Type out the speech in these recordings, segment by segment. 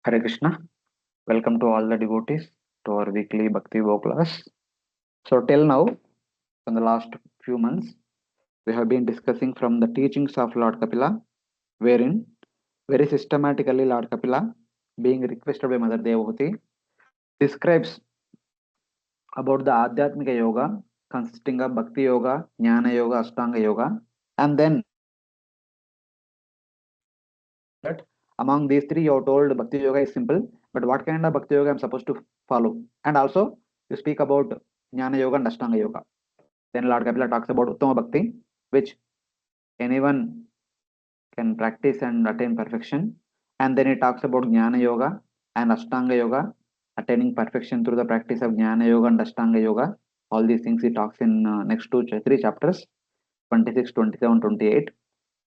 Hare Krishna. Welcome to all the devotees to our weekly Bhakti Vaibhav class. So, till now, in the last few months, we have been discussing from the teachings of Lord Kapila, wherein very systematically Lord Kapila, being requested by Mother Devahuti, describes about the Adhyatmika Yoga consisting of Bhakti Yoga, Jnana Yoga, Ashtanga Yoga, and then that among these three, you have told Bhakti Yoga is simple, but what kind of Bhakti Yoga I'm supposed to follow? And also, you speak about Jnana Yoga and Ashtanga Yoga. Then Lord Kapila talks about Uttama Bhakti, which anyone can practice and attain perfection. And then he talks about Jnana Yoga and Ashtanga Yoga, attaining perfection through the practice of Jnana Yoga and Ashtanga Yoga. All these things he talks in next three chapters, 26, 27, 28.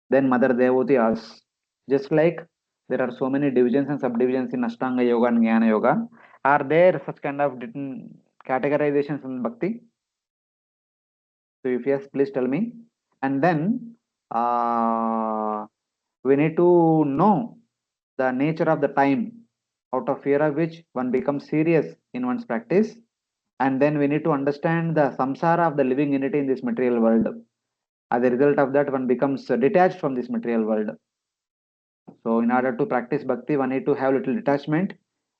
Then Mother Devoti asks, just like there are so many divisions and subdivisions in Ashtanga Yoga and Jnana Yoga, are there such kind of categorizations in Bhakti? So if yes, please tell me. And then we need to know the nature of the time out of fear of which one becomes serious in one's practice. And then we need to understand the samsara of the living entity in this material world. As a result of that, one becomes detached from this material world. So in order to practice bhakti, one need to have little detachment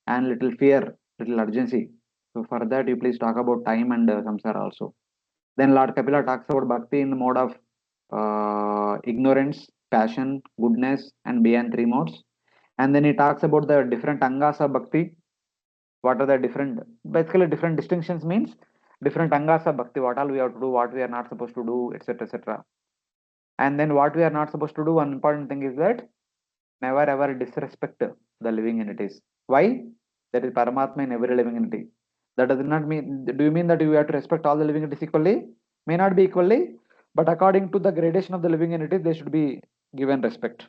and little fear, little urgency. So for that, you please talk about time and samsara also. Then Lord Kapila talks about bhakti in the mode of ignorance, passion, goodness, and beyond three modes. And then he talks about the different angas of bhakti. What are the different, basically different distinctions means different angas of bhakti. What all we have to do, what we are not supposed to do, etc., etc. And then what we are not supposed to do. One important thing is that never ever disrespect the living entities. Why? There is Paramatma in every living entity. That does not mean, do you mean that you have to respect all the living entities equally? May not be equally, but according to the gradation of the living entities, they should be given respect.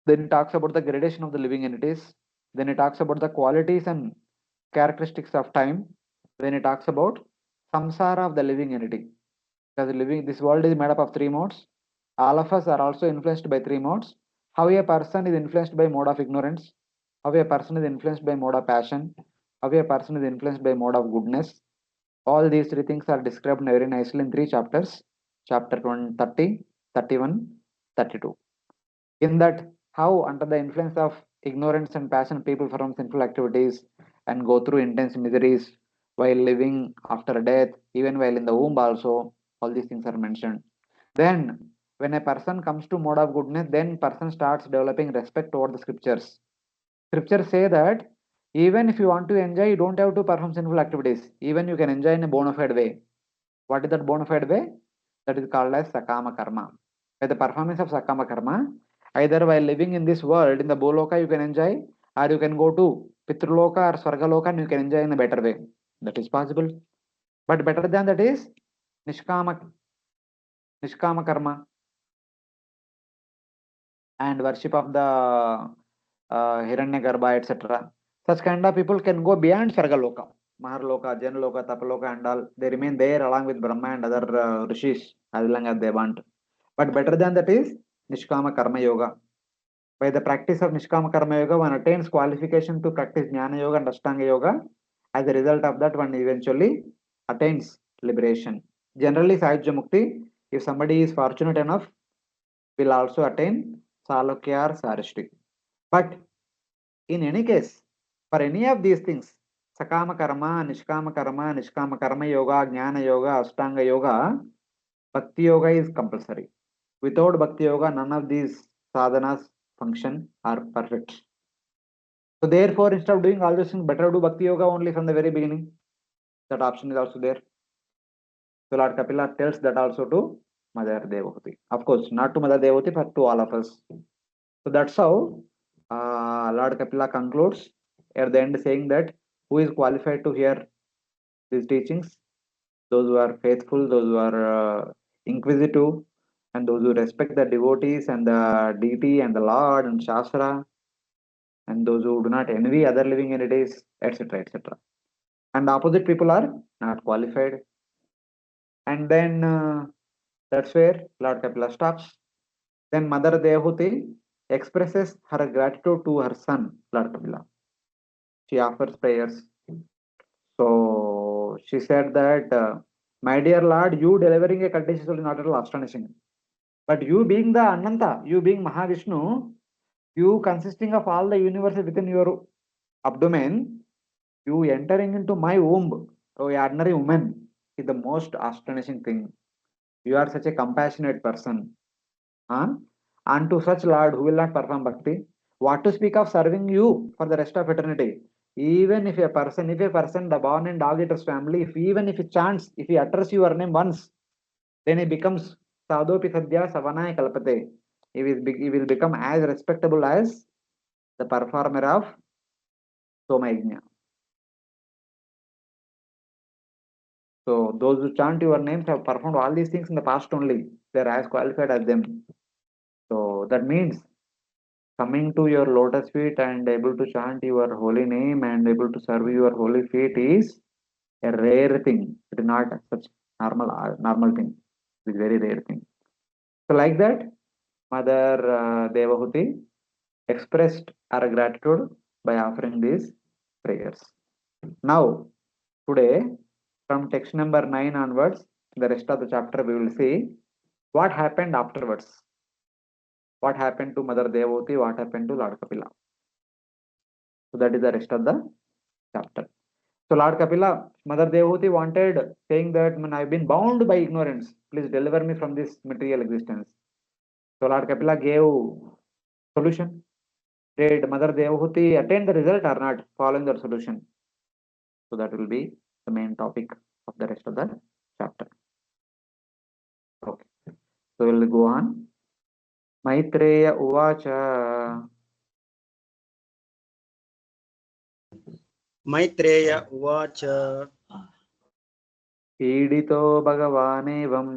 Then it talks about the gradation of the living entities. Then it talks about the qualities and characteristics of time. Then it talks about samsara of the living entity. Because this world is made up of three modes. All of us are also influenced by three modes. How a person is influenced by mode of ignorance, how a person is influenced by mode of passion, how a person is influenced by mode of goodness. All these three things are described very nicely in three chapters, chapter 20, 30, 31, 32. In that, how under the influence of ignorance and passion, people perform sinful activities and go through intense miseries while living after death, even while in the womb also, all these things are mentioned. Then, when a person comes to mode of goodness, then person starts developing respect toward the scriptures. Scriptures say that even if you want to enjoy, you don't have to perform sinful activities. Even you can enjoy in a bona fide way. What is that bona fide way? That is called as sakama karma. By the performance of sakama karma, either while living in this world, in the Boloka, you can enjoy, or you can go to Pitraloka or Swargaloka and you can enjoy in a better way. That is possible. But better than that is Nishkama karma and worship of the Hiranyagarbha, etc. Such kind of people can go beyond Sargaloka, Maharloka, Janaloka, Tapaloka, and all. They remain there along with Brahma and other rishis as long as they want. But better than that is Nishkama Karma Yoga. By the practice of Nishkama Karma Yoga, one attains qualification to practice Jnana Yoga and Ashtanga Yoga. As a result of that, one eventually attains liberation. Generally, Sahajya Mukti, if somebody is fortunate enough, will also attain Salokya or Sarishti. But in any case, for any of these things, Sakama Karma, Nishkama Karma Yoga, Jnana Yoga, Ashtanga Yoga, Bhakti Yoga is compulsory. Without Bhakti Yoga, none of these sadhanas function are perfect. So therefore, instead of doing all those things, better do Bhakti Yoga only from the very beginning. That option is also there. So Lord Kapila tells that also to Mother Devahuti. Of course, not to Mother Devahuti, but to all of us. So that's how Lord Kapila concludes at the end saying that who is qualified to hear these teachings? Those who are faithful, those who are inquisitive, and those who respect the devotees and the deity and the Lord and Shastra, and those who do not envy other living entities, etc., etc. And opposite people are not qualified. And then that's where Lord Kapila stops. Then Mother Devahuti expresses her gratitude to her son, Lord Kapila. She offers prayers. So she said that, my dear Lord, you delivering a courteous soul is not at all astonishing. But you being the Ananta, you being Mahavishnu, you consisting of all the universe within your abdomen, you entering into my womb, oh ordinary woman, is the most astonishing thing. You are such a compassionate person. Huh? And to such Lord who will not perform bhakti, what to speak of serving you for the rest of eternity? Even if a person, the born in dog eater's family, even if he chants, if he utters your name once, then he becomes sadhopi sadhya savanaya kalpate. He will become as respectable as the performer of Soma Yajna. So those who chant your names have performed all these things in the past only. They are as qualified as them. So that means coming to your lotus feet and able to chant your holy name and able to serve your holy feet is a rare thing. It is not such normal thing. It is very rare thing. So like that, Mother Devahuti expressed her gratitude by offering these prayers. Now, today, from text number 9 onwards, the rest of the chapter we will see what happened afterwards. What happened to Mother Devahuti, what happened to Lord Kapila. So that is the rest of the chapter. So Lord Kapila, Mother Devahuti wanted, saying that, "Man, I've been bound by ignorance. Please deliver me from this material existence." So Lord Kapila gave solution. Did Mother Devahuti attain the result or not following that solution? So that will be the main topic of the rest of the chapter. Okay. So we'll go on. Maitreya Uvacha. Maitreya उवाच Idito Bhagavanevam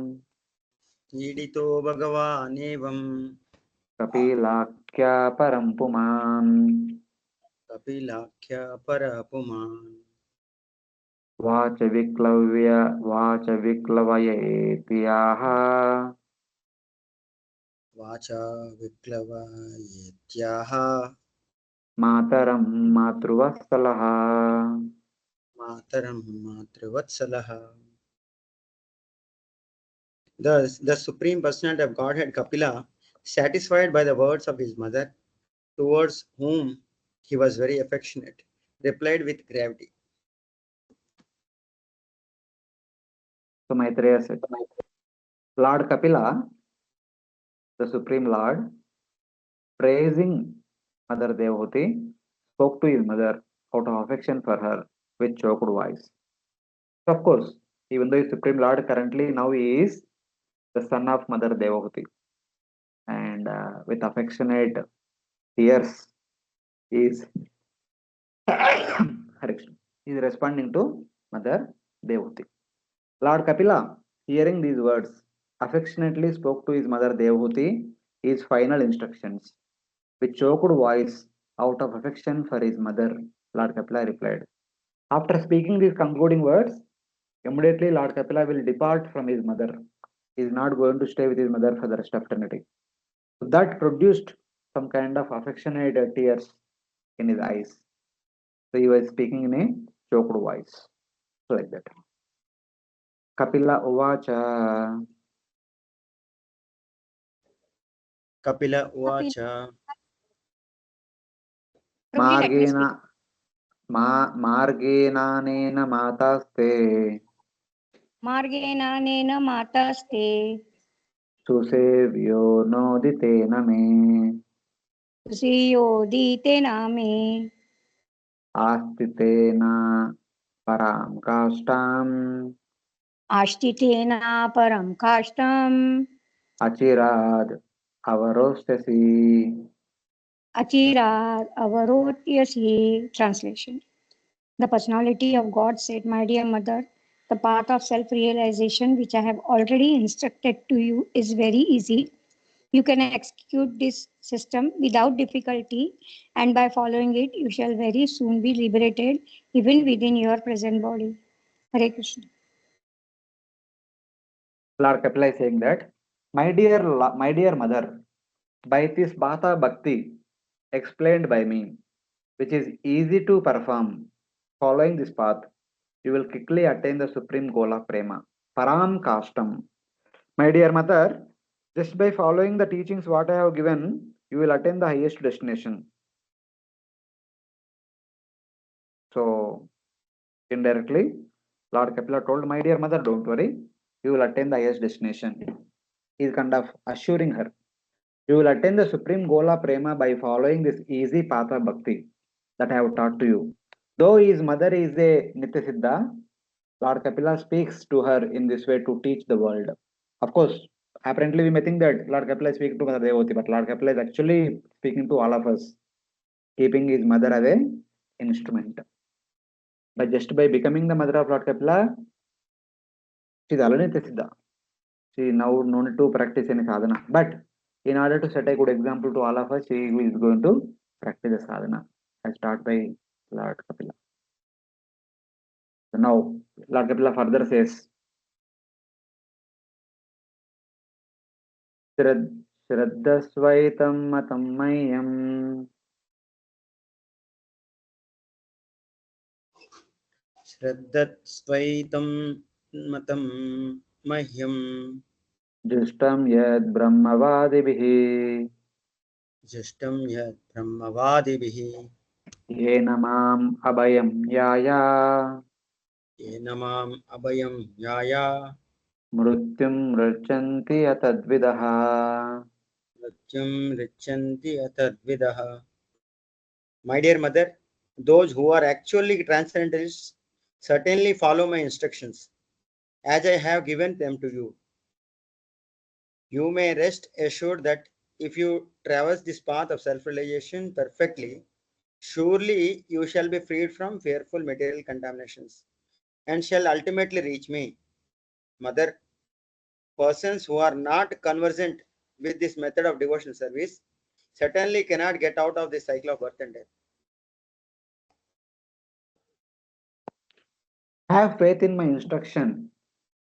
ईडितो भगवानेवं Kapilakya Parampuman कपिलाख्य परपुमान् वाच विक्लवयेत्याह वाचा विक्लवयेत्याह मातरं मातृवत्सलः. मातरं मातृवत्सलः. Thus, the Supreme Personality of Godhead Kapila, satisfied by the words of his mother, towards whom he was very affectionate, replied with gravity. So Maitreya said, Lord Kapila, the Supreme Lord, praising Mother Devahuti, spoke to his mother out of affection for her with choked voice. So of course, even though he is Supreme Lord, currently now he is the son of Mother Devahuti. And with affectionate tears, he is he is responding to Mother Devahuti. Lord Kapila, hearing these words, affectionately spoke to his mother Devahuti his final instructions. With choked voice, out of affection for his mother, Lord Kapila replied. After speaking these concluding words, immediately Lord Kapila will depart from his mother. He is not going to stay with his mother for the rest of eternity. So that produced some kind of affectionate tears in his eyes. So he was speaking in a choked voice. So like that. Kapila Uvacha. Kapila Uvacha. मार्गेण मार्गेनानेन मातास्ते मार्गेणानेन मातास्ते सुसेव्यो नोदितेन मे सुयोदितेन मे आस्तितेन परां काष्ठाम् आष्टितेन परं काष्ठम् अचिराद् अवरोष्यसि. अचिरात् अवरोध्यसि. Translation. The personality of God said, My dear mother, the path of self-realization which I have already instructed to you is very easy. You can execute this system without difficulty, and by following it, you shall very soon be liberated even within your present body. Hare Krishna. Lord Kapila is saying that, my dear mother, by this Bhata Bhakti explained by me, which is easy to perform, following this path, you will quickly attain the supreme goal of Prema. Param Kashtam. My dear mother, just by following the teachings what I have given, you will attain the highest destination. So, indirectly, Lord Kapila told, my dear mother, don't worry, you will attain the highest destination. He is kind of assuring her. You will attain the supreme goal of Prema by following this easy path of bhakti that I have taught to you. Though his mother is a Nityasiddha, Lord Kapila speaks to her in this way to teach the world. Of course, apparently we may think that Lord Kapila is speaking to Mother Devahuti, but Lord Kapila is actually speaking to all of us, keeping his mother as an instrument. But just by becoming the mother of Lord Kapila, she is already Nityasiddha. She now no need to practice any sadhana. But in order to set a good example to all of us, she is going to practice the sadhana as taught by Lord Kapila. So now, Lord Kapila further says, Shraddhasvaitam matam mayam Shraddhatsvaitam matam mahyam justam yad brahmavadibhi justam yad brahmavadibihi yena mam abhayam yaya yenamam abhayam yaya mrutyum rachanti atadvidaha. ratyam richanti atadvidaha. My dear mother, those who are actually transcendentalists certainly follow my instructions as I have given them to you. You may rest assured that if you traverse this path of self-realization perfectly, surely you shall be freed from fearful material contaminations and shall ultimately reach me. Mother, persons who are not conversant with this method of devotional service certainly cannot get out of this cycle of birth and death. Have faith in my instruction.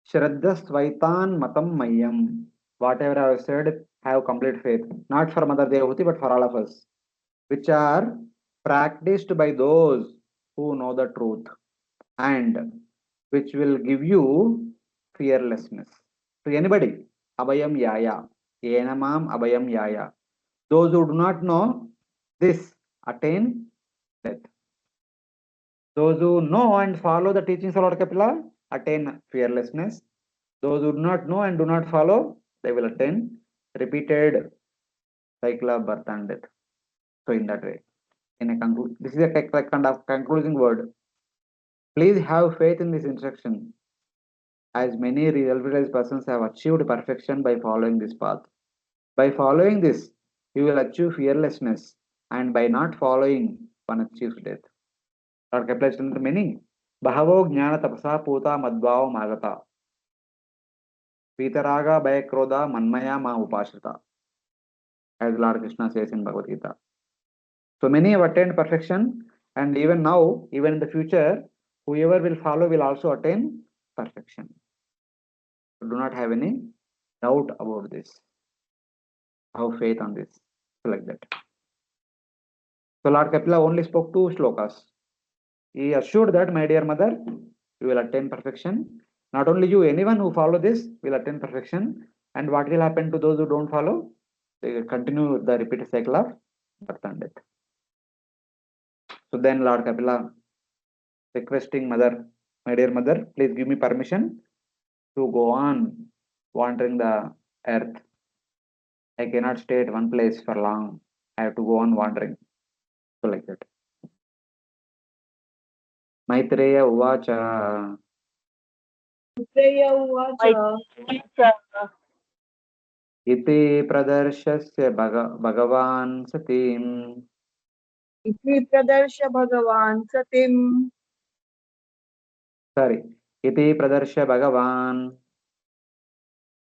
Shraddha Svaitan Matam Mayam. Whatever I have said, have complete faith. Not for Mother Devahuti, but for all of us. Which are practiced by those who know the truth and which will give you fearlessness. To anybody, Abhayam Yaya. Yenamam Abhayam Yaya. Those who do not know this attain death. Those who know and follow the teachings of Lord Kapila attain fearlessness. Those who do not know and do not follow, they will attain repeated cycle of birth and death. So in that way, in a this is a kind of concluding word. Please have faith in this instruction, as many realized persons have achieved perfection by following this path. By following this, you will achieve fearlessness, and by not following, one achieves death. Lord Kapila is telling the meaning. Bahavo jnana tapasa puta madbhava magata. Pitaraga bhayakroda manmaya ma upashrita. As Lord Krishna says in Bhagavad Gita. So many have attained perfection, and even now, even in the future, whoever will follow will also attain perfection. So do not have any doubt about this. Have faith on this. So like that. So Lord Kapila only spoke 2 shlokas. He assured that, my dear mother, you will attain perfection. Not only you, anyone who follow this will attain perfection. And what will happen to those who don't follow? They will continue the repeated cycle of birth and death. So then Lord Kapila requesting mother, my dear mother, please give me permission to go on wandering the earth. I cannot stay at one place for long. I have to go on wandering. So like that. Maitreya Uvacha. Maitreya uvacha Iti pradarshasya bhagavan satim. इति प्रदर्श भगवान् सतिम् Sorry. Iti pradarsha bhagavan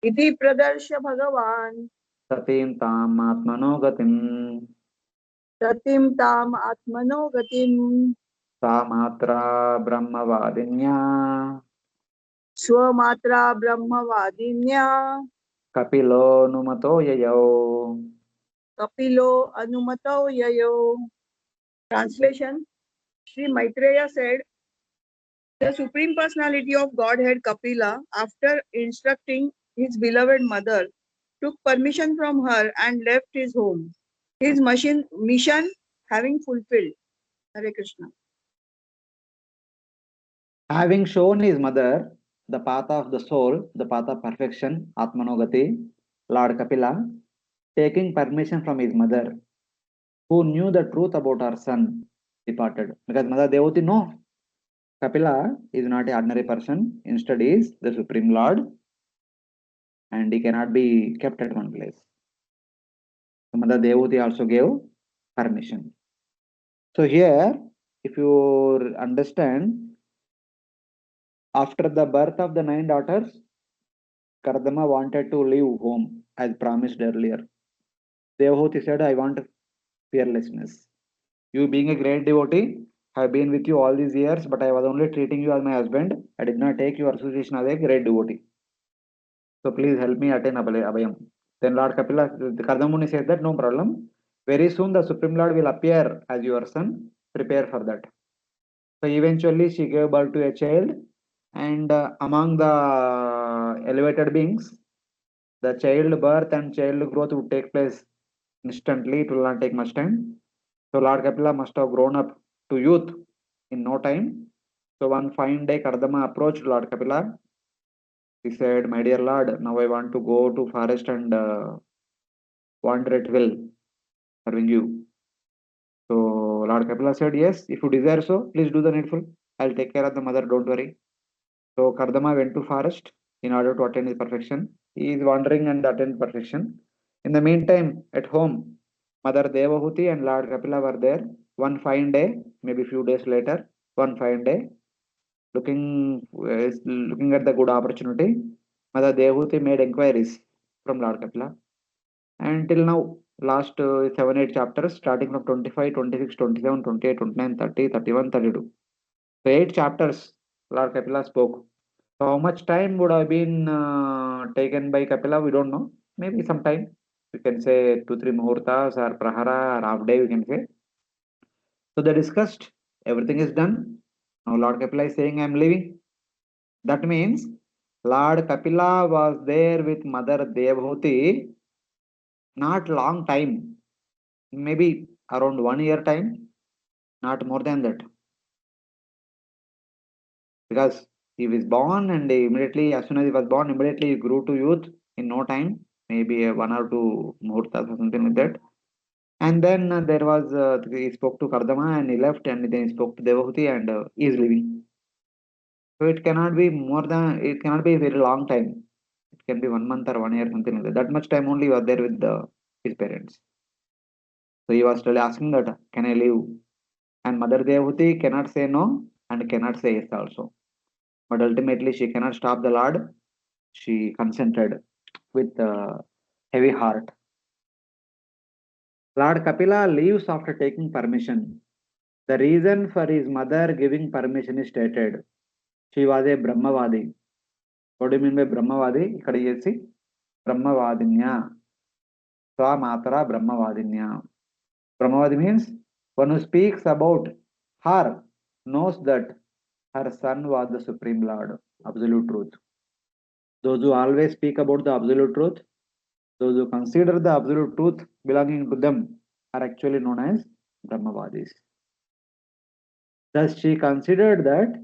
इति प्रदर्श भगवान् satim tam atmano gatim. सतिं ताम् आत्मनो गतिम् Sa matra brahmavadinya. स्वमात्रा ब्रह्मवादिन्या Kapilo numato yayau. Kapilo Anumato Yayo. Translation: Sri Maitreya said, the Supreme Personality of Godhead Kapila, after instructing his beloved mother, took permission from her and left his home. His mission having fulfilled. Hare Krishna. Having shown his mother the path of the soul, the path of perfection, Atmanogati, Lord Kapila, taking permission from his mother, who knew the truth about her son, departed. Because Mother Devahuti, no, Kapila is not an ordinary person, instead he is the Supreme Lord, and he cannot be kept at one place. So Mother Devahuti also gave permission. So here, if you understand, after the birth of the 9 daughters, Kardama wanted to leave home as promised earlier. Devahuti said, I want fearlessness. You being a great devotee, I have been with you all these years, but I was only treating you as my husband. I did not take your association as a great devotee. So please help me attain Abhayam. Then Lord Kapila, Kardamuni said that no problem. Very soon the Supreme Lord will appear as your son. Prepare for that. So eventually she gave birth to a child, and among the elevated beings, the child birth and child growth would take place instantly. It will not take much time. So Lord Kapila must have grown up to youth in no time. So one fine day, Kardama approached Lord Kapila. He said, my dear Lord, now I want to go to forest and wander at will, serving you. So Lord Kapila said, yes, if you desire so, please do the needful. I'll take care of the mother, don't worry. So Kardama went to forest in order to attain his perfection. He is wandering and attain perfection. In the meantime, at home, Mother Devahuti and Lord Kapila were there. One fine day, maybe few days later, one fine day, looking at the good opportunity, Mother Devahuti made inquiries from Lord Kapila. And till now, last 7-8 chapters, starting from 25, 26, 27, 28, 29, 30, 31, 32. So 8 chapters, Lord Kapila spoke. So how much time would have been taken by Kapila? We don't know. Maybe some time. We can say 2-3 muhurtas or prahara or half day, we can say. So they discussed. Everything is done. Now Lord Kapila is saying, I am leaving. That means Lord Kapila was there with Mother Devahuti not long time. Maybe around 1 year time. Not more than that. Because he was born and immediately, as soon as he was born, immediately he grew to youth in no time, maybe 1 or 2 muhurtas or something like that. And then there was, he spoke to Kardama and he left, and then he spoke to Devahuti and he is leaving. So it cannot be a very long time. It can be 1 month or 1 year, something like that. That much time only he was there with his parents. So he was still asking that, can I leave? And Mother Devahuti cannot say no and cannot say yes also. But ultimately she cannot stop the Lord. She consented with a heavy heart. Lord Kapila leaves after taking permission. The reason for his mother giving permission is stated. She was a Brahmavadi. What do you mean by Brahmavadi? Ikkada chesi Brahmavadinya. Swamatara Brahmavadinya. Brahmavadi means one who speaks about her knows that her son was the Supreme Lord, absolute truth. Those who always speak about the absolute truth, those who consider the absolute truth belonging to them, are actually known as Brahmavadis. Thus, she considered that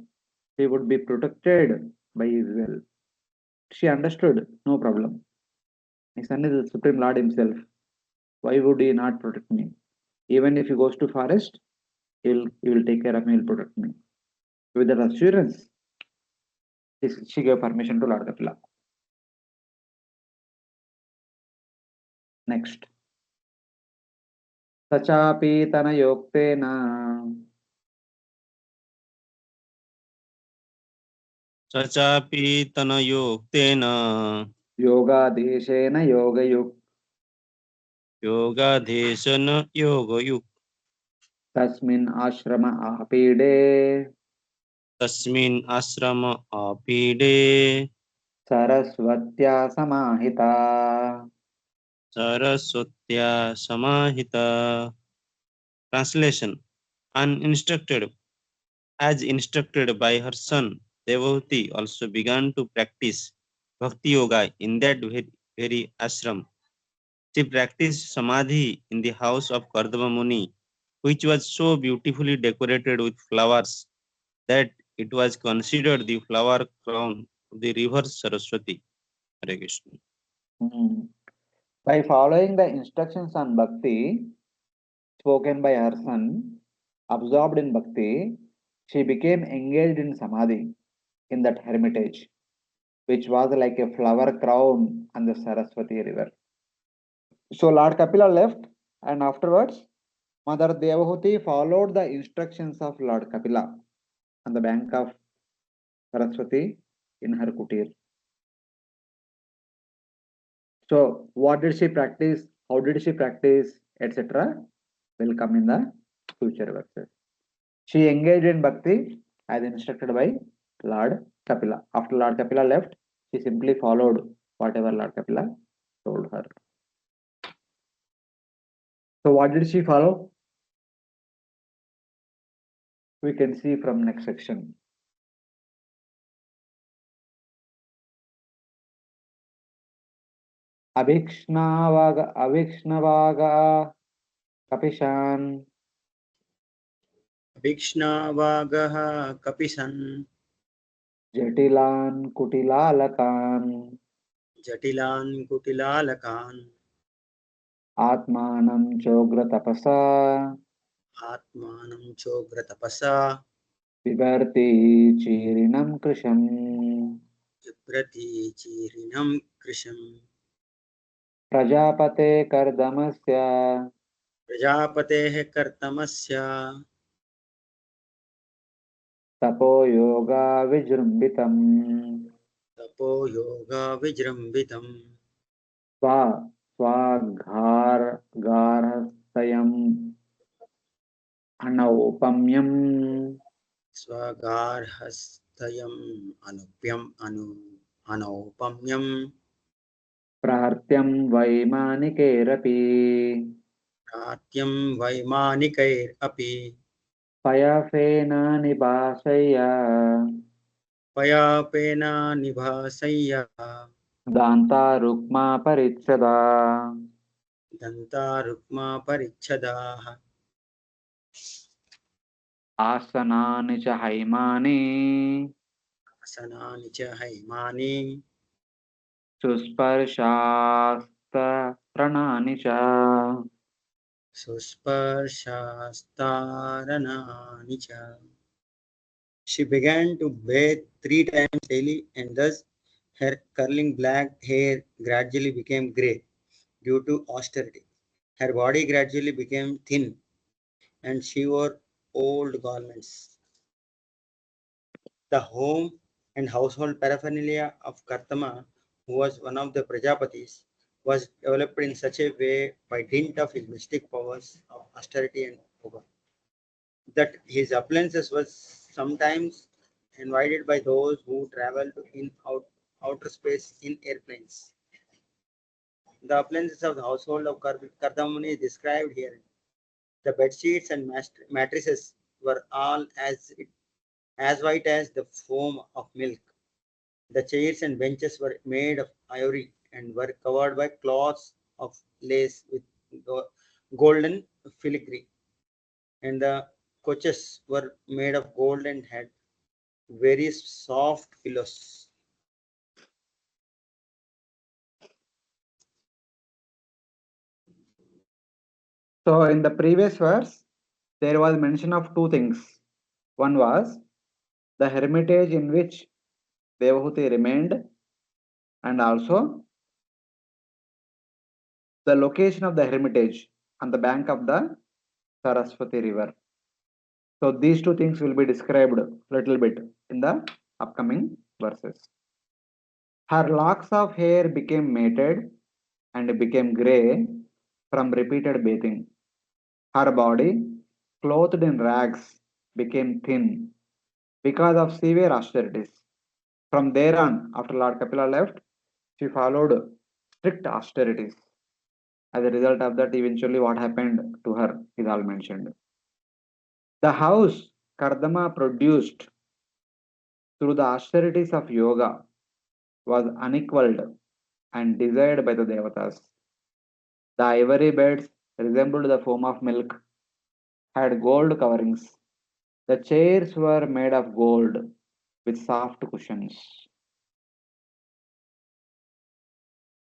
she would be protected by his will. She understood, no problem. My son is the Supreme Lord himself. Why would he not protect me? Even if he goes to forest, he will take care of me, he will protect me. With that assurance, she gave permission to Lord Kapila. Next. Sachapi Tanayoktena Sachapi tanayoktena Yogadeshena Yogayuk yogadhesana yogayuk Tasmin Ashrama Apide tasmin asrama apide Saraswatya Samahita. Saraswatya Samahita. Translation. Uninstructed, as instructed by her son, Devahuti also began to practice Bhakti Yoga in that very ashram. She practiced Samadhi in the house of Kardama Muni, which was so beautifully decorated with flowers that it was considered the flower crown of the river Saraswati. Hare Krishna. Hmm. By following the instructions on bhakti spoken by her son, absorbed in bhakti, she became engaged in samadhi in that hermitage, which was like a flower crown on the Saraswati river. So Lord Kapila left, and afterwards, Mother Devahuti followed the instructions of Lord Kapila on the bank of Saraswati in her kutir. So, what did she practice? How did she practice, etc.? Will come in the future verses. She engaged in bhakti as instructed by Lord Kapila. After Lord Kapila left, she simply followed whatever Lord Kapila told her. So, what did she follow? We can see from next section. Avikshnavaga Kapishan Bhikshna Kapisan Jatilan Kutilalakan Jatilan Kutilalakan Atmanam Chogra Tapasa Atmanam Chogratapasa Vivarti Chirinam Krisham Viprati Chirinam Krisham Prajapate Kardamasya Prajapateः कर्तमस्य Tapo Yoga Vijrumbitam तपो yoga विजृम्भितम् Swa Swaghar Garhastayam Anaupamyam स्वगार्हस्थ्यम् अनौपम्यम् Prahartyam Vaimanikeerapi प्रात्यं वैमानिकैरपि Payafena Nibhasaya पयापेन निभासय्य Danta Rukma Paritsada दन्तारुक्मा परिच्छदाः Asanani cha haimani आसनानि च हैमानि Susparshasta pranani cha सुस्पर्शास्तारणानि च She began to bathe 3 times daily, and thus her curling black hair gradually became grey due to austerity. Her body gradually became thin, and she wore old garments. The home and household paraphernalia of Kartama, who was one of the Prajapatis, was developed in such a way by dint of his mystic powers of austerity and yoga, that his appliances was sometimes invaded by those who traveled in outer space in airplanes. The appliances of the household of Kardamuni is described here. The bed sheets and mattresses were all as white as the foam of milk. The chairs and benches were made of ivory and were covered by cloths of lace with golden filigree, and the couches were made of gold and had very soft pillows. So in the previous verse, there was mention of two things. One was the hermitage in which Devahuti remained, and also the location of the hermitage on the bank of the Saraswati river. So these two things will be described a little bit in the upcoming verses. Her locks of hair became matted and became grey from repeated bathing. Her body, clothed in rags, became thin because of severe austerities. From there on, after Lord Kapila left, she followed strict austerities. As a result of that, eventually what happened to her is all mentioned. The house Kardama produced through the austerities of yoga was unequaled and desired by the devatas. The ivory beds resembled the foam of milk, had gold coverings. The chairs were made of gold with soft cushions.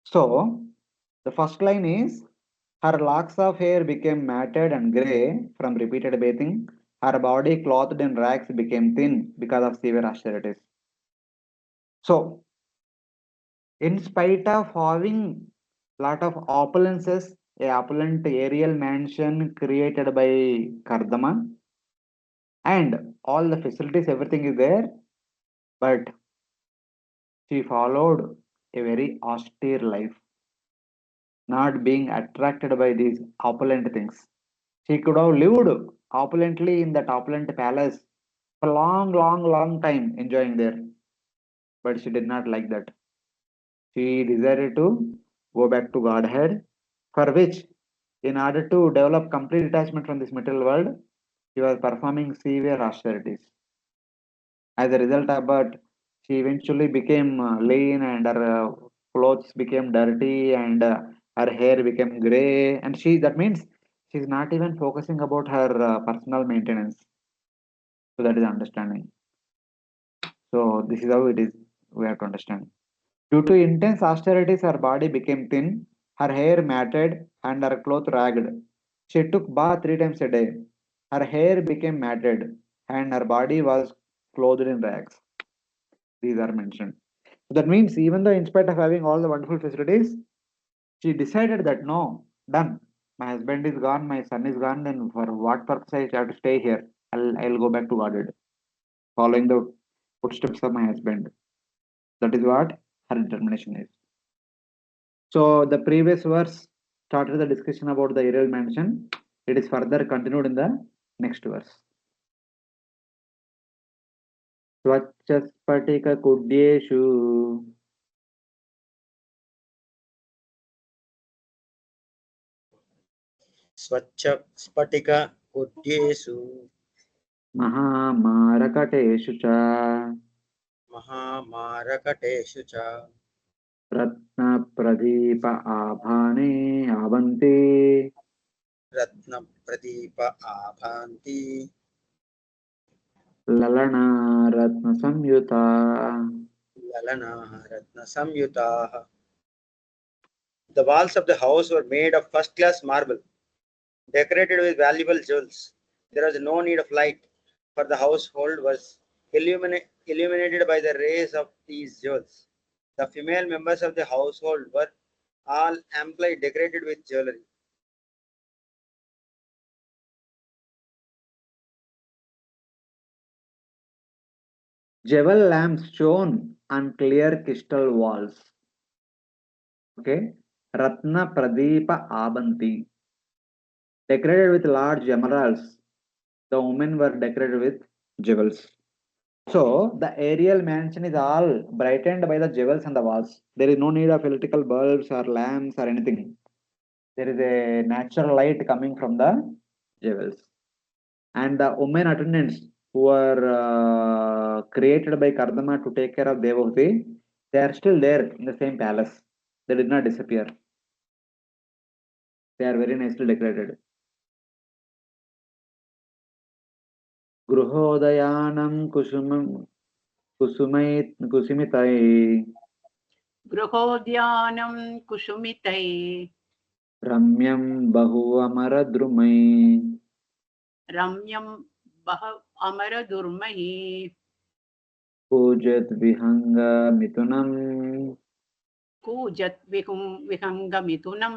So, the first line is her locks of hair became matted and grey from repeated bathing. Her body clothed in rags became thin because of severe austerities. So, in spite of having lot of opulences, a opulent aerial mansion created by Kardama, and all the facilities, everything is there, but she followed a very austere life, not being attracted by these opulent things. She could have lived opulently in that opulent palace for long, long, long time, enjoying there, but she did not like that. She decided to go back to Godhead, for which, in order to develop complete detachment from this material world, she was performing severe austerities. As a result of that, she eventually became lean and her clothes became dirty and her hair became gray. And she, that means she's not even focusing about her personal maintenance. So that is understanding. So this is how it is. We have to understand. Due to intense austerities, her body became thin, her hair matted, and her clothes ragged. She took bath 3 times a day. Her hair became matted, and her body was clothed in rags. These are mentioned. So that means even though in spite of having all the wonderful facilities, she decided that no, done. My husband is gone, my son is gone, then for what purpose I have to stay here? I'll go back to Godhead, following the footsteps of my husband. That is what her determination is. So the previous verse started the discussion about the aerial mansion. It is further continued in the next verse. Swachaspatika kudyeshu Swacha Spatika Kudyesu महामारकटेषु च Mahamarakateshu cha रत्नप्रदीप आभाने आवन्ते Ratna Pradeepa Abhanti ललना रत्नसंयुता. Lalana Ratna Samyutaha. The walls of the house were made of first class marble, decorated with valuable jewels. There was no need of light, for the household was illuminated by the rays of these jewels. The female members of the household were all amply decorated with jewelry. Jewel lamps shone on clear crystal walls. Okay. Ratna Pradeepa Abanti. Decorated with large emeralds. The women were decorated with jewels. So the aerial mansion is all brightened by the jewels on the walls. There is no need of electrical bulbs or lamps or anything. There is a natural light coming from the jewels. And the women attendants who were created by Kardama to take care of Devahuti, they are still there in the same palace. They did not disappear. They are very nicely decorated. Gruhodayanam kusumitai गृहोद्यानं कुसुमितै ramyam bahu amaradrumai रम्यं बह अमरदुर्महि pujat vihanga mitunam कूजत् विहङ्गमिथुनं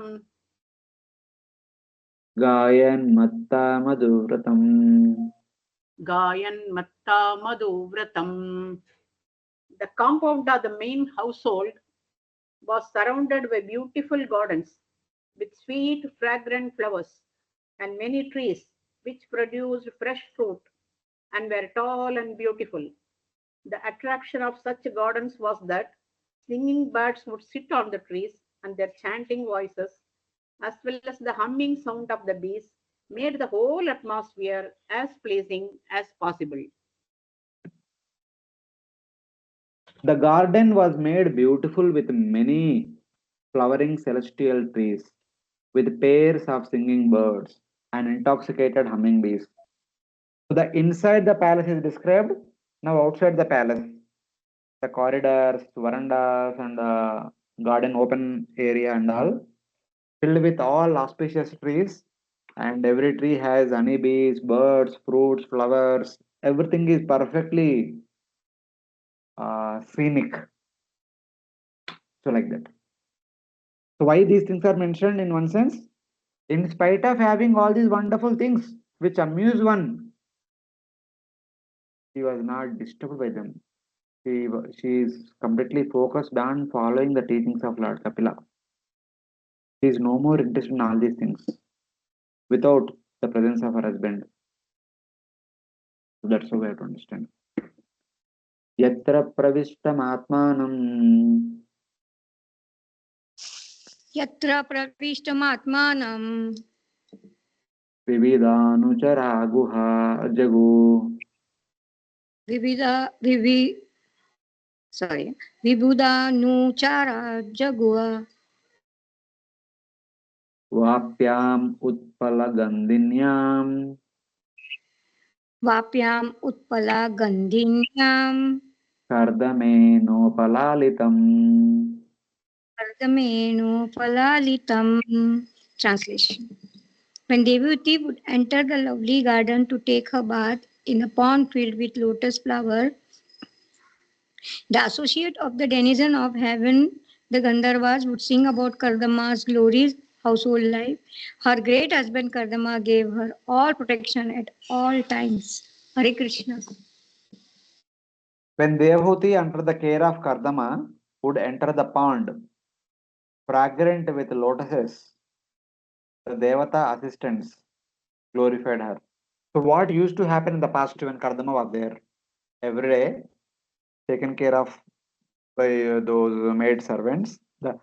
gayan matta madhuvratam. गायन् Matta मधुव्रतं. The compound of the main household was surrounded by beautiful gardens with sweet, fragrant flowers and many trees which produced fresh fruit and were tall and beautiful. The attraction of such gardens was that singing birds would sit on the trees and their chanting voices as well as the humming sound of the bees, made the whole atmosphere as pleasing as possible. The garden was made beautiful with many flowering celestial trees, with pairs of singing birds and intoxicated humming bees. So the inside the palace is described. Now outside the palace, the corridors, verandas, and the garden open area and all filled with all auspicious trees. And every tree has honeybees, birds, fruits, flowers. Everything is perfectly scenic. So like that. So why these things are mentioned in one sense? In spite of having all these wonderful things which amuse one, she was not disturbed by them. She is completely focused on following the teachings of Lord Kapila. She is no more interested in all these things without the presence of her husband. So that's how we have to understand. Yatra pravishtam atmanam Yatra pravishtamatmanam vividanuchara guha jagu vivida vivi sorry vibudanuchara jagua vapyam utpala gandinyam vapyam utpala gandhinyam kardame nopalalitam. ardamenu palalitam. Translation. When Devahuti would enter the lovely garden to take her bath in a pond filled with lotus flower, the associate of the denizen of heaven, the Gandharvas, would sing about Kardama's glorious household life. Her great husband Kardama gave her all protection at all times. Hare Krishna. When Devahuti, under the care of Kardama, would enter the pond, fragrant with lotuses, the Devata assistants glorified her. So, what used to happen in the past when Kardama was there? Every day, taken care of by those maid servants, the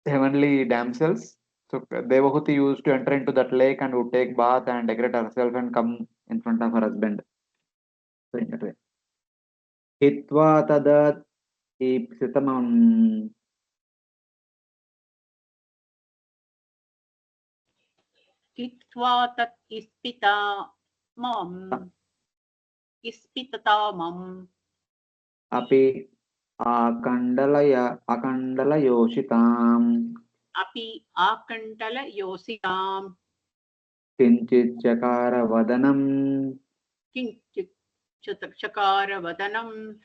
heavenly damsels. So, Devahuti used to enter into that lake and would take bath and decorate herself and come in front of her husband. So, in that way. Hitva tadat ipsitamam. Kitva tat ispita mam ispitatamam Api akandalayoshitaam api akantala yositam kinchit chakara vadanam kinchit chakara vadanam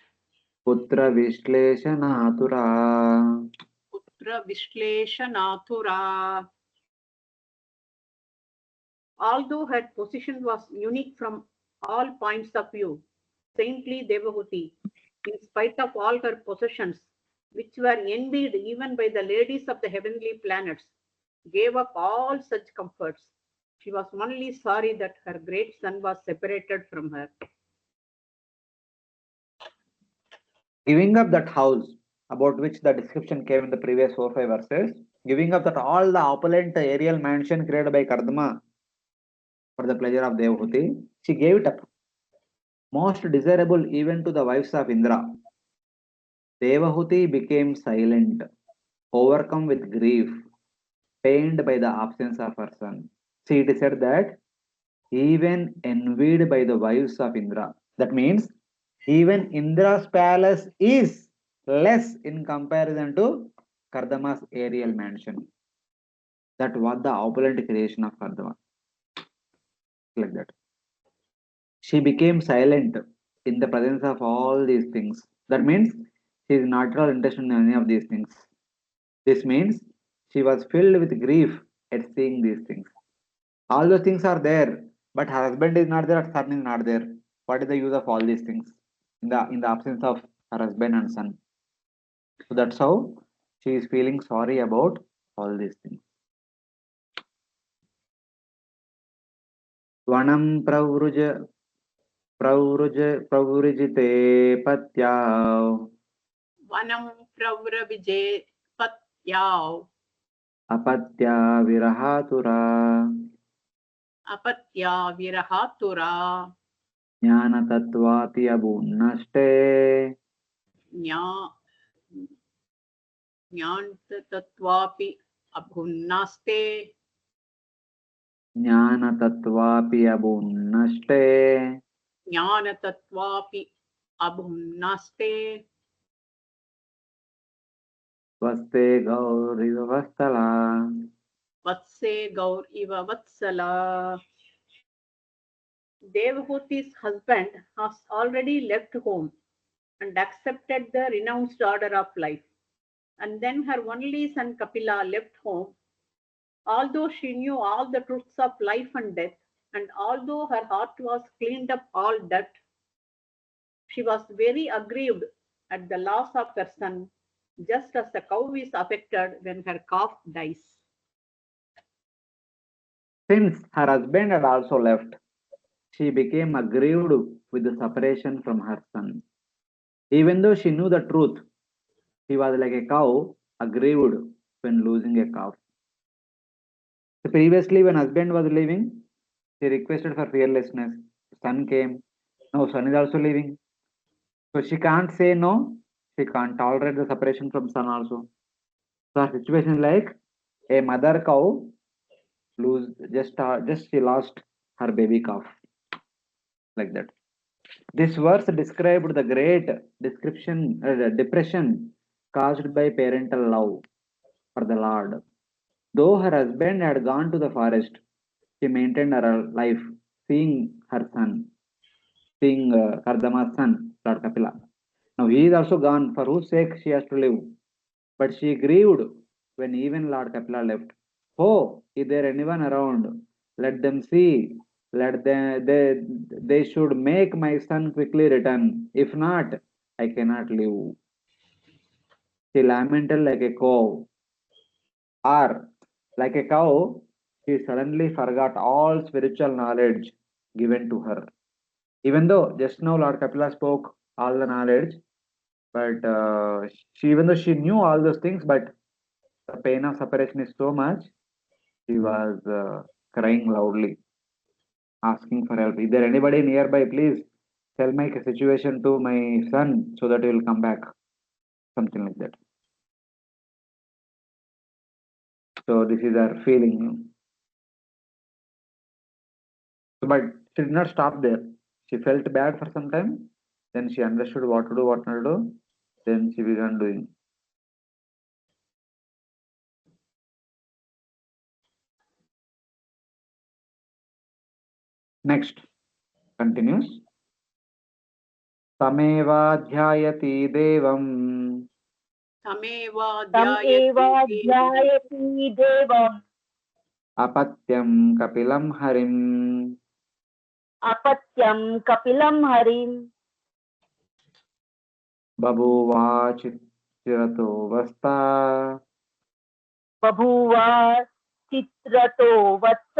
putra vishleshanatura. putra vishleshanathura. Although her position was unique from all points of view, saintly Devahuti, in spite of all her possessions, which were envied even by the ladies of the heavenly planets, gave up all such comforts. She was only sorry that her great son was separated from her. Giving up that house about which the description came in the previous 4-5 verses, giving up that all the opulent aerial mansion created by Kardama for the pleasure of Devahuti, she gave it up. Most desirable even to the wives of Indra. Devahuti became silent, overcome with grief, pained by the absence of her son. See, it is said that even envied by the wives of Indra. That means even Indra's palace is less in comparison to Kardama's aerial mansion. That was the opulent creation of Kardama. Like that. She became silent in the presence of all these things. That means she is not at all interested in any of these things. This means she was filled with grief at seeing these things. All those things are there, but her husband is not there, her son is not there. What is the use of all these things in the absence of her husband and son? So that's how she is feeling sorry about all these things. Vanam pravrijite patyav Vanam pravravije patyav apatya virahatura apatya virahatura jnana tattvapi abunnaste nya ज्ञानतत्त्वापि अभुन्नास्ते jnana tattvapi abunnaste ज्ञानतत्त्वापि अभुन्नास्ते vaste gaurivastala. वत्से गौर इव वत्सला. Devahuti's husband has already left home and accepted the renounced order of life. And then her only son Kapila left home. Although she knew all the truths of life and death, and although her heart was cleaned up all dirt, she was very aggrieved at the loss of her son, just as a cow is affected when her calf dies. Since her husband had also left, she became aggrieved with the separation from her son. Even though she knew the truth, she was like a cow aggrieved when losing a calf. So previously, when husband was leaving, she requested for fearlessness. Son came. Now son is also leaving. So she can't say no. She can't tolerate the separation from son also. So her situation is like a mother cow just she lost her baby calf, like that. This verse described the great depression caused by parental love for the Lord. Though her husband had gone to the forest, she maintained her life, seeing her son, seeing Kardama's son, Lord Kapila. Now he is also gone, for whose sake she has to live. But she grieved when even Lord Kapila left. Oh, is there anyone around? Let them see. They should make my son quickly return. If not, I cannot live. She lamented like a cow. Or, like a cow, she suddenly forgot all spiritual knowledge given to her. Even though just now Lord Kapila spoke all the knowledge, but even though she knew all those things, but the pain of separation is so much, she was crying loudly, asking for help. Is there anybody nearby? Please tell my situation to my son so that he will come back. Something like that. So this is her feeling. But she did not stop there. She felt bad for some time. Then she understood what to do, what not to do. Then she began doing. Next, continues. Tamevadhyayati devam तमेवाध्यायति देवम् apatyam kapilam harim अपत्यं कपिलं हरिं babuvachitrato vasta बभूव चित्रतो वत्स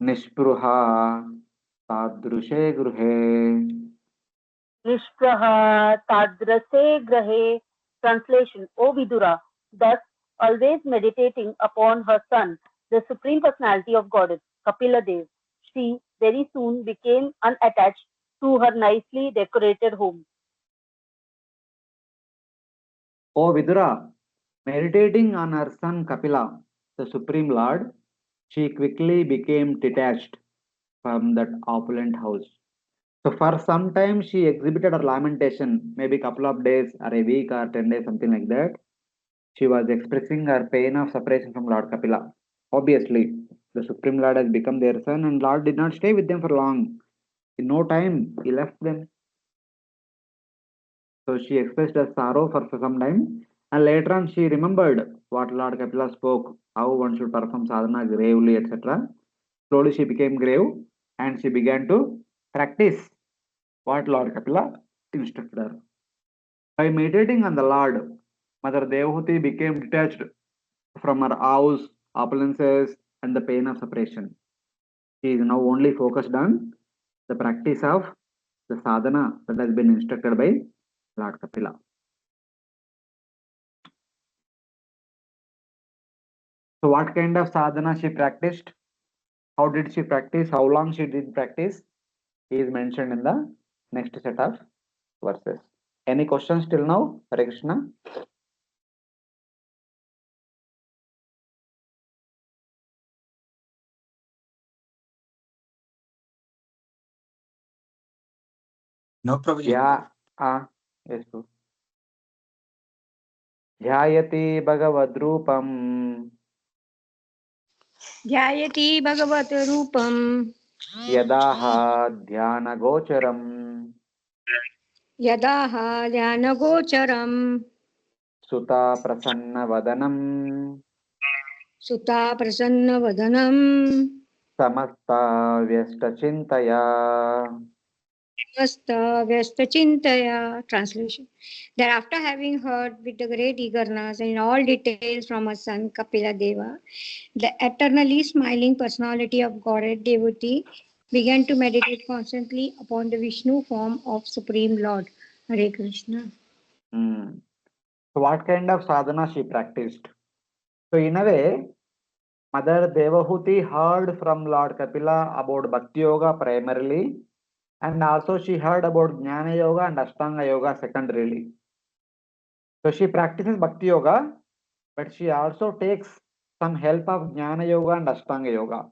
निष्पृहा तादृशे गृहे निष्प्रः तादृशे ग्रहे. Translation: O Vidura, thus always meditating upon her son, the Supreme Personality of Godhead, Kapila Dev, she very soon became unattached to her nicely decorated home. O Vidura, meditating on her son Kapila, the Supreme Lord, she quickly became detached from that opulent house. So for some time she exhibited her lamentation, maybe couple of days or a week or 10 days, something like that. She was expressing her pain of separation from Lord Kapila. Obviously, the Supreme Lord has become their son and Lord did not stay with them for long. In no time, he left them. So she expressed her sorrow for some time, and later on she remembered what Lord Kapila spoke, how one should perform sadhana gravely, etc. Slowly she became grave and she began to practice what Lord Kapila instructed her. By meditating on the Lord, Mother Devahuti became detached from her house, opulences, and the pain of separation. She is now only focused on the practice of the sadhana that has been instructed by Lord Kapila. So what kind of sadhana she practiced? How did she practice? How long she did practice? Is mentioned in the next set of verses. Any questions till now, Hare Krishna? No problem. Yeah. Yes, true. ध्यायति भगवद्रूपम् ध्यायति भगवत रूपम यदाह ध्यानगोचरम् यदा ध्यानगोचरम सुता प्रसन्नवदनम् सुता प्रसन्नवदनम समस्ता व्यस्तचिन्तया. Vyastachintaya. Translation. Thereafter, having heard with the great eagerness in all details from her son Kapila Deva, the eternally smiling personality of Godhead Devahuti began to meditate constantly upon the Vishnu form of Supreme Lord. Hare Krishna. So what kind of sadhana she practiced? So in a way, Mother Devahuti heard from Lord Kapila about Bhakti Yoga primarily, and also she heard about Jnana Yoga and Ashtanga Yoga secondarily. So she practices Bhakti Yoga, but she also takes some help of Jnana Yoga and Ashtanga Yoga.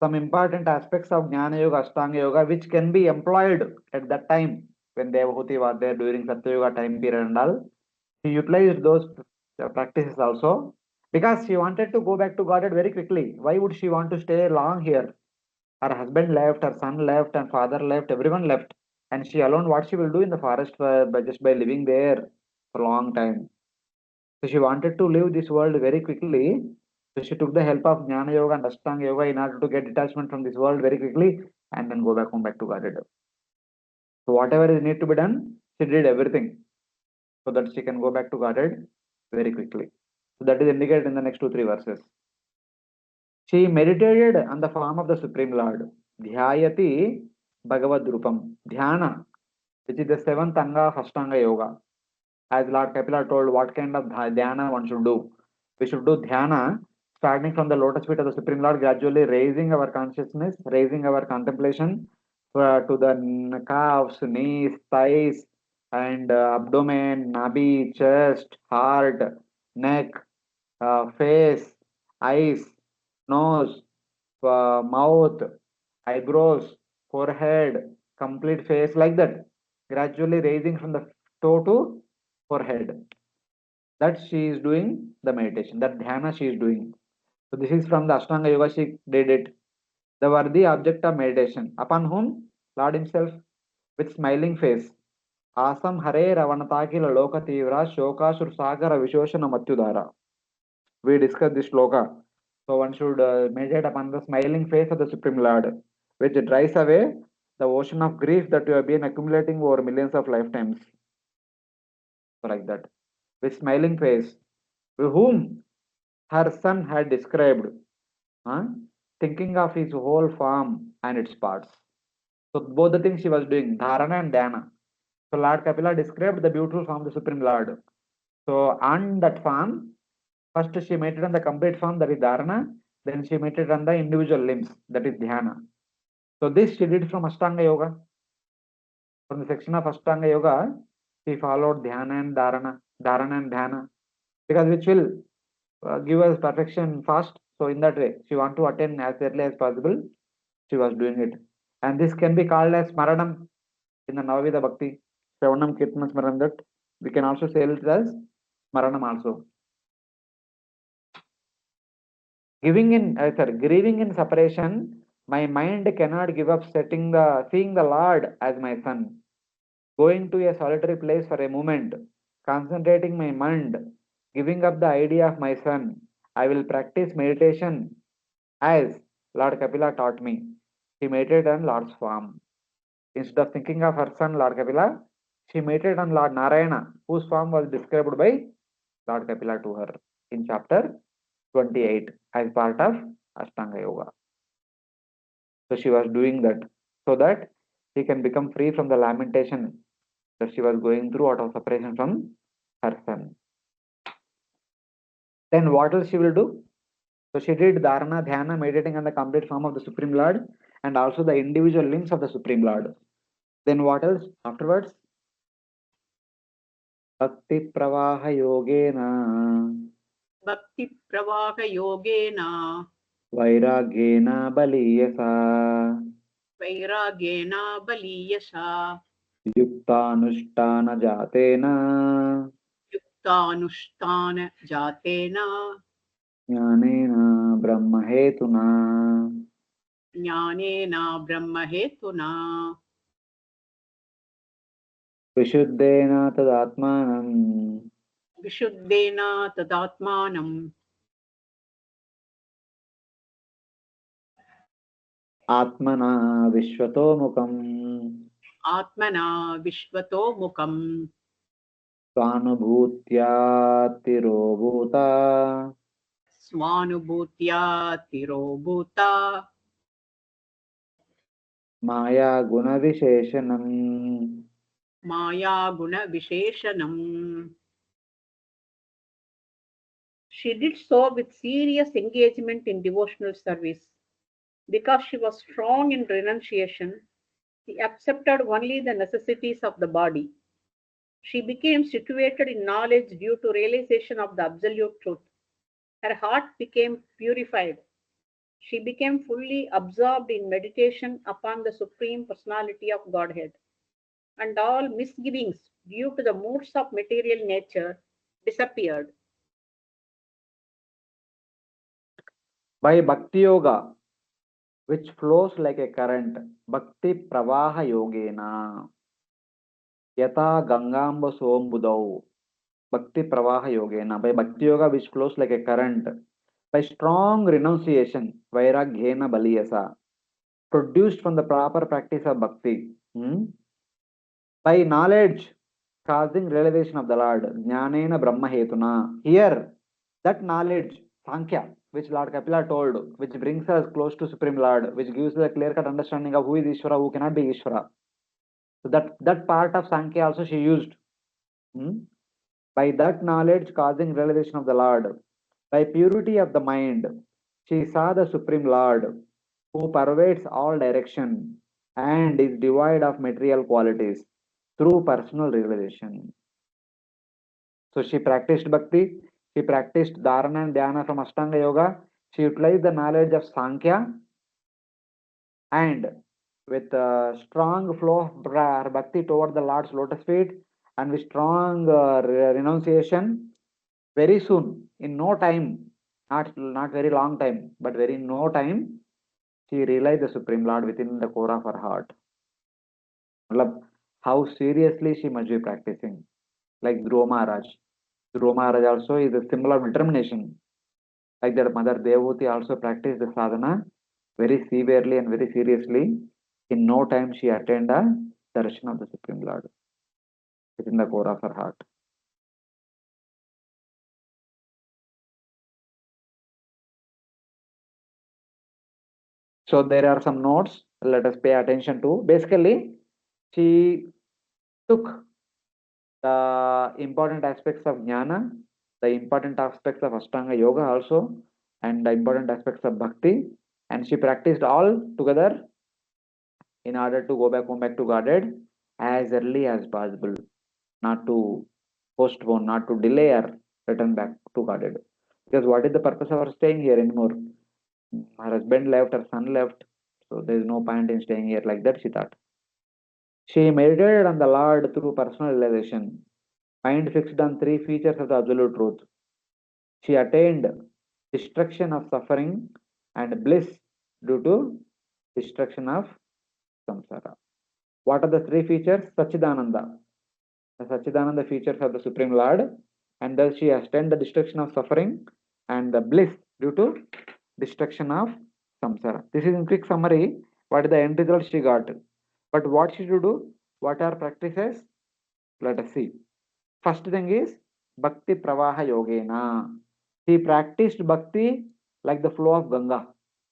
Some important aspects of Jnana Yoga, Ashtanga Yoga, which can be employed at that time when Devahuti was there during Satya Yoga time period and all. She utilized those practices also because she wanted to go back to Godhead very quickly. Why would she want to stay long here? Her husband left, her son left, and father left, everyone left. And she alone, what she will do in the forest just by living there for a long time. So she wanted to leave this world very quickly. So she took the help of Jnana Yoga and Ashtanga Yoga in order to get detachment from this world very quickly and then go back home back to Godhead. So whatever is need to be done, she did everything so that she can go back to Godhead very quickly. So that is indicated in the next 2-3 verses. She meditated on the form of the Supreme Lord. Dhyayati Bhagavad Rupam. Dhyana, which is the seventh anga of Ashtanga Yoga. As Lord Kapila told, what kind of dhyana one should do. We should do dhyana starting from the lotus feet of the Supreme Lord, gradually raising our consciousness, raising our contemplation to the calves, knees, thighs, and abdomen, nabi, chest, heart, neck, face, eyes, nose, mouth, eyebrows, forehead, complete face, like that. Gradually raising from the toe to forehead. That she is doing the meditation, that dhyana she is doing. So this is from the Ashtanga Yoga, she did it. The worthy object of meditation. Upon whom? Lord himself, with smiling face. Asam Hare Ravanatakila Loka Tivra Shokashur Sagara Vishoshana Matyudara. We discussed this sloka. So one should meditate upon the smiling face of the Supreme Lord, which dries away the ocean of grief that you have been accumulating over millions of lifetimes. So like that. With smiling face, whom her son had described, thinking of his whole form and its parts. So both the things she was doing, Dharana and Dhyana. So Lord Kapila described the beautiful form of the Supreme Lord. So on that form, first she meditated on the complete form, that is Dharana. Then she meditated on the individual limbs, that is Dhyana. So this she did from Ashtanga Yoga. From the section of Ashtanga Yoga, she followed Dhyana and Dharana, Dharana and Dhyana, because which will give us perfection fast. So in that way, she want to attain as early as possible. She was doing it, and this can be called as Smaranam in the Navavida Bhakti, Shravanam Kirtanam Smaranam. That we can also say it as Smaranam also. Grieving in separation, my mind cannot give up seeing the Lord as my son. Going to a solitary place for a moment, concentrating my mind, giving up the idea of my son, I will practice meditation as Lord Kapila taught me. She meditated on Lord's form. Instead of thinking of her son Lord Kapila, she meditated on Lord Narayana, whose form was described by Lord Kapila to her in chapter 28 as part of Ashtanga Yoga. So she was doing that so that she can become free from the lamentation that she was going through out of separation from her son. Then what else she will do? So she did dharana, dhyana, meditating on the complete form of the Supreme Lord and also the individual limbs of the Supreme Lord. Then what else afterwards? Bhakti Pravaha Yogena Bhakti Pravaha Yogena Vairagyena Baliyasa Vairagena Baliyasa Yuktanushtana Jatena Yuktanushtana Jatena Jnanena Brahmahetuna. Jnanena Brahmahetuna Vishuddhena tadatmanam Vishuddhena Tadatmanam Atmana Vishwatomukam Atmana Vishvato Mukam Svanubhutya Tirobhuta Swanubhutya Tirobhuta Maya Guna Visheshanam. Maya Guna Visheshanam. She did so with serious engagement in devotional service. Because she was strong in renunciation, she accepted only the necessities of the body. She became situated in knowledge due to realization of the absolute truth. Her heart became purified. She became fully absorbed in meditation upon the Supreme Personality of Godhead, and all misgivings due to the moods of material nature disappeared. By Bhakti Yoga, which flows like a current, Bhakti Pravaha Yogena, Yata Gangamba Sombudau, Bhakti Pravaha Yogena, by Bhakti Yoga, which flows like a current, by strong renunciation, Vairagyena Baliyasa, produced from the proper practice of Bhakti, by knowledge, causing realization of the Lord, Jnanena Brahma Hetuna. Here, that knowledge, Sankhya, which Lord Kapila told, which brings us close to Supreme Lord, which gives us a clear-cut understanding of who is Ishvara, who cannot be Ishvara. So that part of Sankhya also she used. By that knowledge, causing realization of the Lord, by purity of the mind, she saw the Supreme Lord, who pervades all direction and is devoid of material qualities through personal realization. So she practiced bhakti, she practiced dharana and dhyana from Ashtanga Yoga, she utilized the knowledge of Sankhya, and with a strong flow of bhakti toward the Lord's lotus feet and with strong renunciation, very soon, in no time, not very long time, but very no time, she realized the Supreme Lord within the core of her heart. How seriously she must be practicing, like Dhruva Maharaj. Dhruva Maharaj also is a symbol of determination. Like that, Mother Devahuti also practiced the sadhana very severely and very seriously. In no time, she attained the darshan of the Supreme Lord within the core of her heart. So there are some notes. Let us pay attention to. Basically, she took the important aspects of jnana, the important aspects of Ashtanga Yoga also, and the important aspects of bhakti, and she practiced all together in order to go back home back to Godhead as early as possible, not to postpone, not to delay or return back to Godhead. Because what is the purpose of her staying here anymore? Her husband left, her son left, so there is no point in staying here like that, she thought. She meditated on the Lord through personal realization, mind fixed on three features of the absolute truth. She attained destruction of suffering and bliss due to destruction of samsara. What are the three features? Sachidananda. The Sachidananda features of the Supreme Lord, and thus she attained the destruction of suffering and the bliss due to destruction of samsara. This is in quick summary what is the end result she got. But what she should do? What are practices? Let us see. First thing is Bhakti Pravaha Yogena. He practiced Bhakti like the flow of Ganga.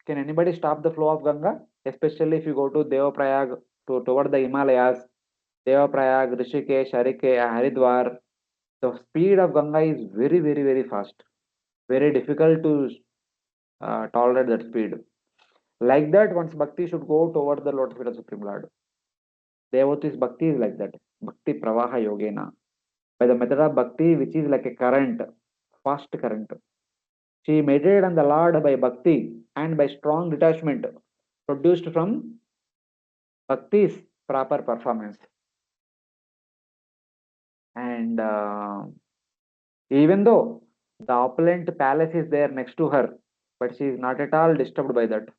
Can anybody stop the flow of Ganga? Especially if you go to Devaprayag toward the Himalayas. Devaprayag, Rishikesh, Haridwar. The speed of Ganga is very, very, very fast. Very difficult to tolerate that speed. Like that, one's bhakti should go towards the Lotus feet of Supreme Lord. Devuti's bhakti is like that. Bhakti pravaha yogena. By the method of bhakti, which is like a current, fast current. She meditated on the Lord by bhakti and by strong detachment produced from bhakti's proper performance. And even though the opulent palace is there next to her, but she is not at all disturbed by that.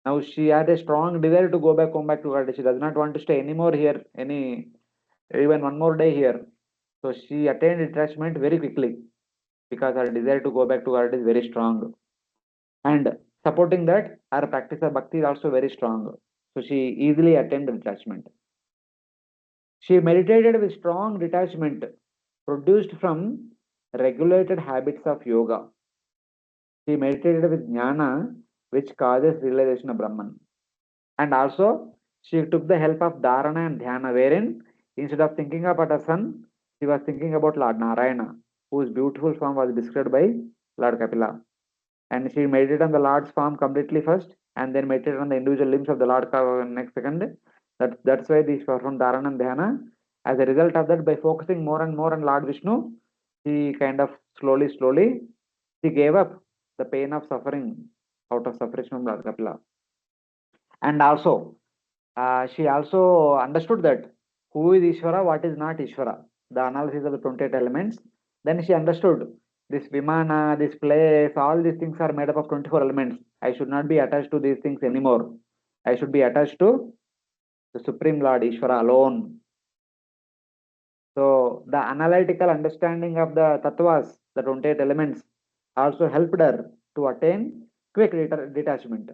Now she had a strong desire to go back, come back to her. She does not want to stay anymore here, even one more day here. So she attained detachment very quickly because her desire to go back to her is very strong. And supporting that, her practice of bhakti is also very strong. So she easily attained detachment. She meditated with strong detachment produced from regulated habits of yoga. She meditated with jnana, which causes realization of Brahman. And also, she took the help of dharana and dhyana, wherein instead of thinking about her son, she was thinking about Lord Narayana, whose beautiful form was described by Lord Kapila. And she meditated on the Lord's form completely first, and then meditated on the individual limbs of the Lord next second. That's why these performed dharana and dhyana. As a result of that, by focusing more and more on Lord Vishnu, she kind of slowly, she gave up the pain of suffering out of separation from Lord Kapila. And also, she also understood that who is Ishvara, what is not Ishvara, the analysis of the 28 elements. Then she understood this Vimana, this place, all these things are made up of 24 elements. I should not be attached to these things anymore. I should be attached to the Supreme Lord Ishvara alone. So the analytical understanding of the tattvas, the 28 elements, also helped her to attain quick detachment.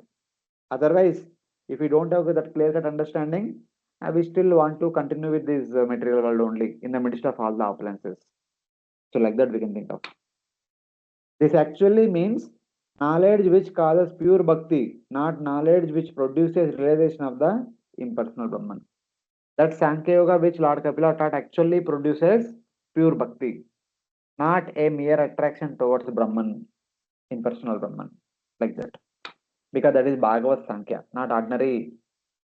Otherwise, if we don't have that clear cut understanding, we still want to continue with this material world only in the midst of all the opulences. So, like that, we can think of. This actually means knowledge which causes pure bhakti, not knowledge which produces realization of the impersonal Brahman. That Sankhya Yoga which Lord Kapila taught actually produces pure bhakti, not a mere attraction towards Brahman, impersonal Brahman, like that. Because that is Bhagavad Sankhya, not ordinary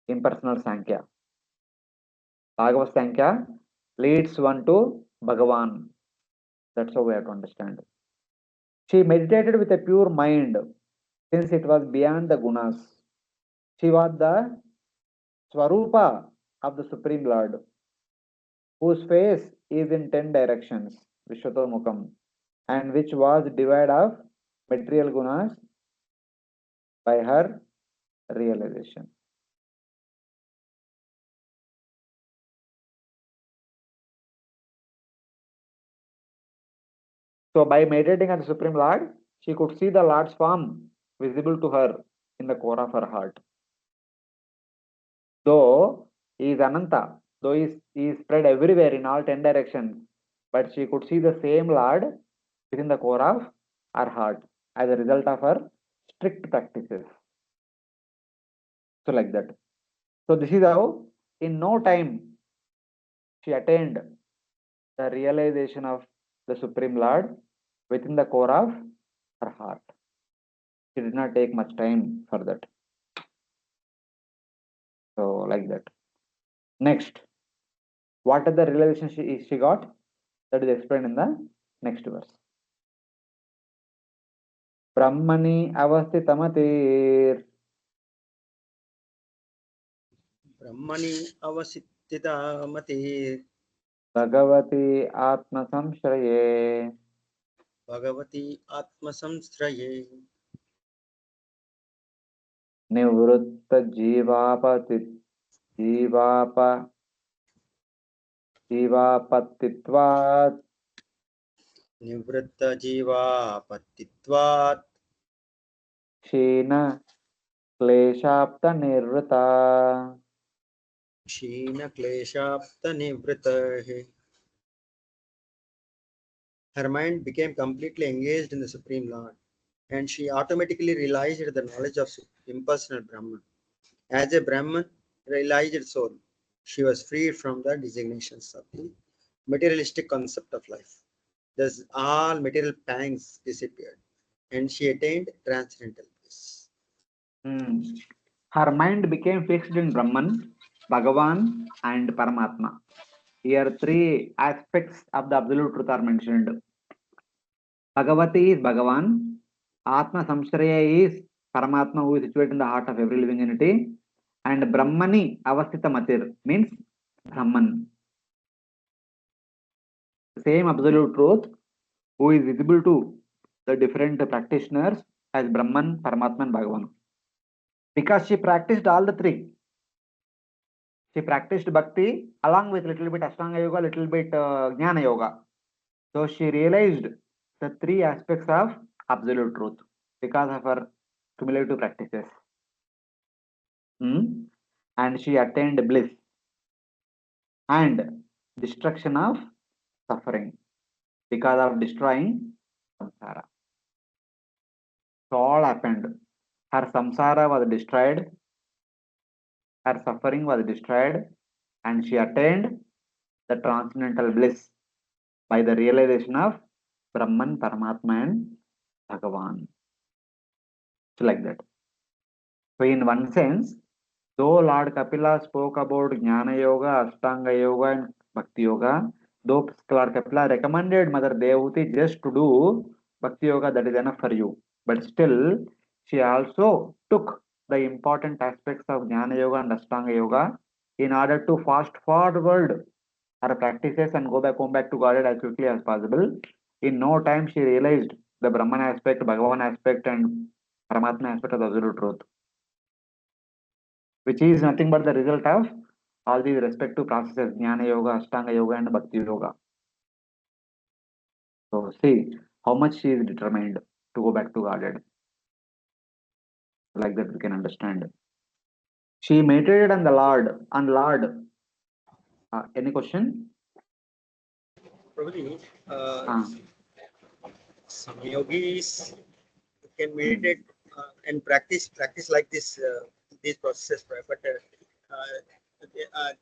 impersonal Sankhya. Bhagavad Sankhya leads one to Bhagavan. That's how we have to understand. She meditated with a pure mind since it was beyond the gunas. She was the Swarupa of the Supreme Lord, whose face is in 10 directions, Vishwatomukam, and which was devoid of material gunas by her realization. So by meditating on the Supreme Lord, she could see the Lord's form visible to her in the core of her heart. Though he is Ananta, though he is spread everywhere in all 10 directions, but she could see the same Lord within the core of her heart as a result of her strict practices. So like that. So this is how in no time she attained the realization of the Supreme Lord within the core of her heart. She did not take much time for that. So like that. Next, what are the realization she got? That is explained in the next verse. Brahmani avastitamatir ब्रह्मणि अवसिद्धितामते Bhagavati Atma Samshraye Bhagwati आत्मसंश्रये Nivrutta Jivapatitvat निवृत्तजीवापत्तित्वात् Shena Kleshapta Nirvrita. क्षीणक्लेशाप्तनिवृत्तः. Her mind became completely engaged in the Supreme Lord, and she automatically realized the knowledge of impersonal Brahman. As a Brahman realized soul, She was freed from the designations of the materialistic concept of life. Thus, all material pangs disappeared, and she attained transcendental bliss. Her mind became fixed in Brahman, Bhagavan, and Paramatma. Here, three aspects of the absolute truth are mentioned. Bhagavati is Bhagavan, Atma Samshraya is Paramatma, who is situated in the heart of every living entity, and Brahmani Avastita Matir means Brahman. The same absolute truth who is visible to the different practitioners as Brahman, Paramatma, and Bhagavan. Because she practiced all the three. She practiced bhakti along with little bit Ashtanga Yoga, little bit Jnana Yoga. So she realized the three aspects of absolute truth because of her cumulative practices. And she attained bliss and destruction of suffering because of destroying samsara. So all happened. Her samsara was destroyed, her suffering was destroyed, and she attained the transcendental bliss by the realization of Brahman, Paramatma, and Bhagavan. So like that. So in one sense, though Lord Kapila spoke about Jnana Yoga, Ashtanga Yoga, and Bhakti Yoga, though Lord Kapila recommended Mother Devahuti just to do Bhakti Yoga, that is enough for you. But still, she also took the important aspects of Jnana Yoga and Ashtanga Yoga in order to fast forward her practices and go back home back to Godhead as quickly as possible. In no time, she realized the Brahman aspect, Bhagavan aspect, and Paramatma aspect of the absolute truth, which is nothing but the result of all these respective processes, Jnana Yoga, Ashtanga Yoga, and Bhakti Yoga. So see how much she is determined to go back to Godhead. Like that we can understand. She meditated on the Lord. Any question? Probably, Ah. some yogis can meditate and practice like this these processes, right? But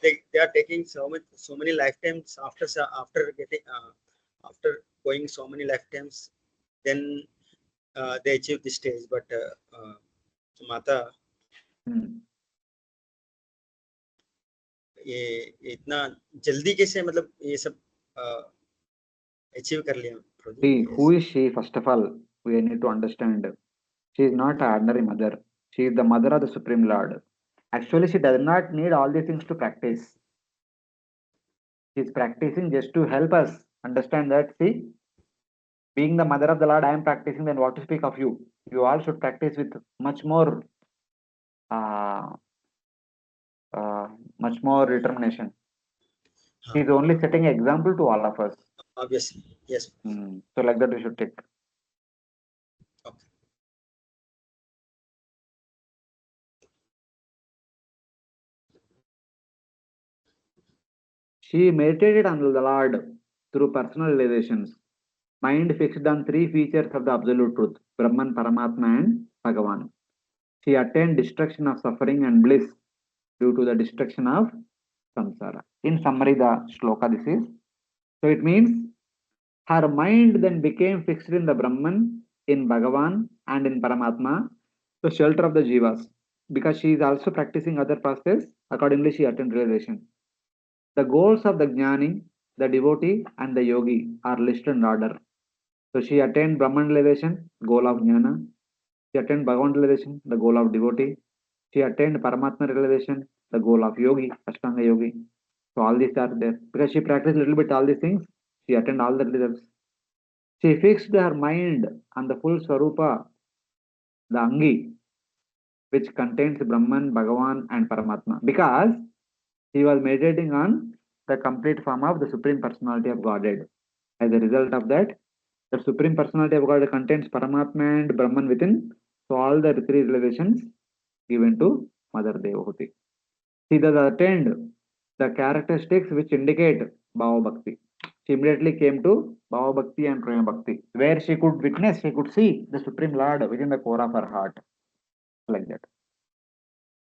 they are taking so many lifetimes after getting after going so many lifetimes, then they achieve this stage. But Mata, ये इतना जल्दी कैसे मतलब ये सब achieve कर लिया? See, who is she? First of all, we need to understand. She is not an ordinary mother. She is the mother of the Supreme Lord. Actually, she does not need all these things to practice. She is practicing just to help us understand that, see, being the mother of the Lord, I am practicing, then what to speak of you? You all should practice with much more uh, determination. She is only setting an example to all of us. Obviously, yes. So like that we should take. Okay. She meditated on the Lord through personal realizations. Mind fixed on three features of the absolute truth, Brahman, Paramatma, and Bhagavan. She attained destruction of suffering and bliss due to the destruction of samsara. In summary, the shloka this is. So it means her mind then became fixed in the Brahman, in Bhagavan, and in Paramatma, the shelter of the jivas. Because she is also practicing other process, accordingly she attained realization. The goals of the jnani, the devotee, and the yogi are listed in order. So she attained Brahman realization, goal of jnana. She attained Bhagavan realization, the goal of devotee. She attained Paramatma realization, the goal of yogi, Ashtanga yogi. So all these are there. Because she practiced a little bit all these things, she attained all the results. She fixed her mind on the full Swarupa, the Angi, which contains Brahman, Bhagavan, and Paramatma. Because he was meditating on the complete form of the Supreme Personality of Godhead. As a result of that, the Supreme Personality of God contains Paramatma and Brahman within. So all the three realizations given to Mother Devahuti. She thus attained the characteristics which indicate Bhava Bhakti. She immediately came to Bhava Bhakti and Prema Bhakti, where she could witness, she could see the Supreme Lord within the core of her heart. Like that.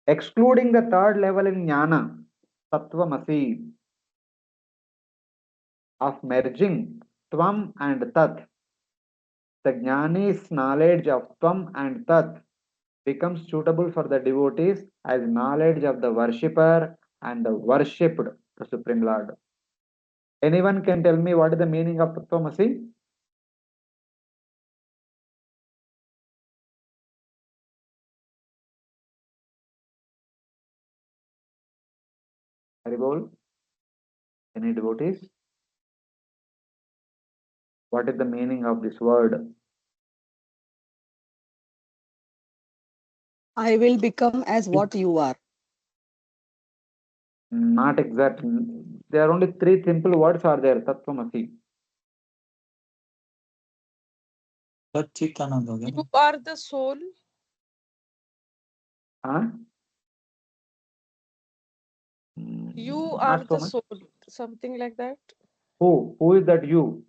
Excluding the third level in Jnana, Tattvamasi, of merging Tvam and Tat. The Jnani's knowledge of Tvam and Tat becomes suitable for the devotees as knowledge of the worshipper and the worshipped, the Supreme Lord. Anyone can tell me what is the meaning of Tattvamasi? Haribol? Any devotees? What is the meaning of this word? I will become as what you are. Not exactly. There are only three simple words are there. Tattvamasi. Chitananda. You are the soul. Huh? You are Not so the much. soul. Something like that. Who? Who is that you?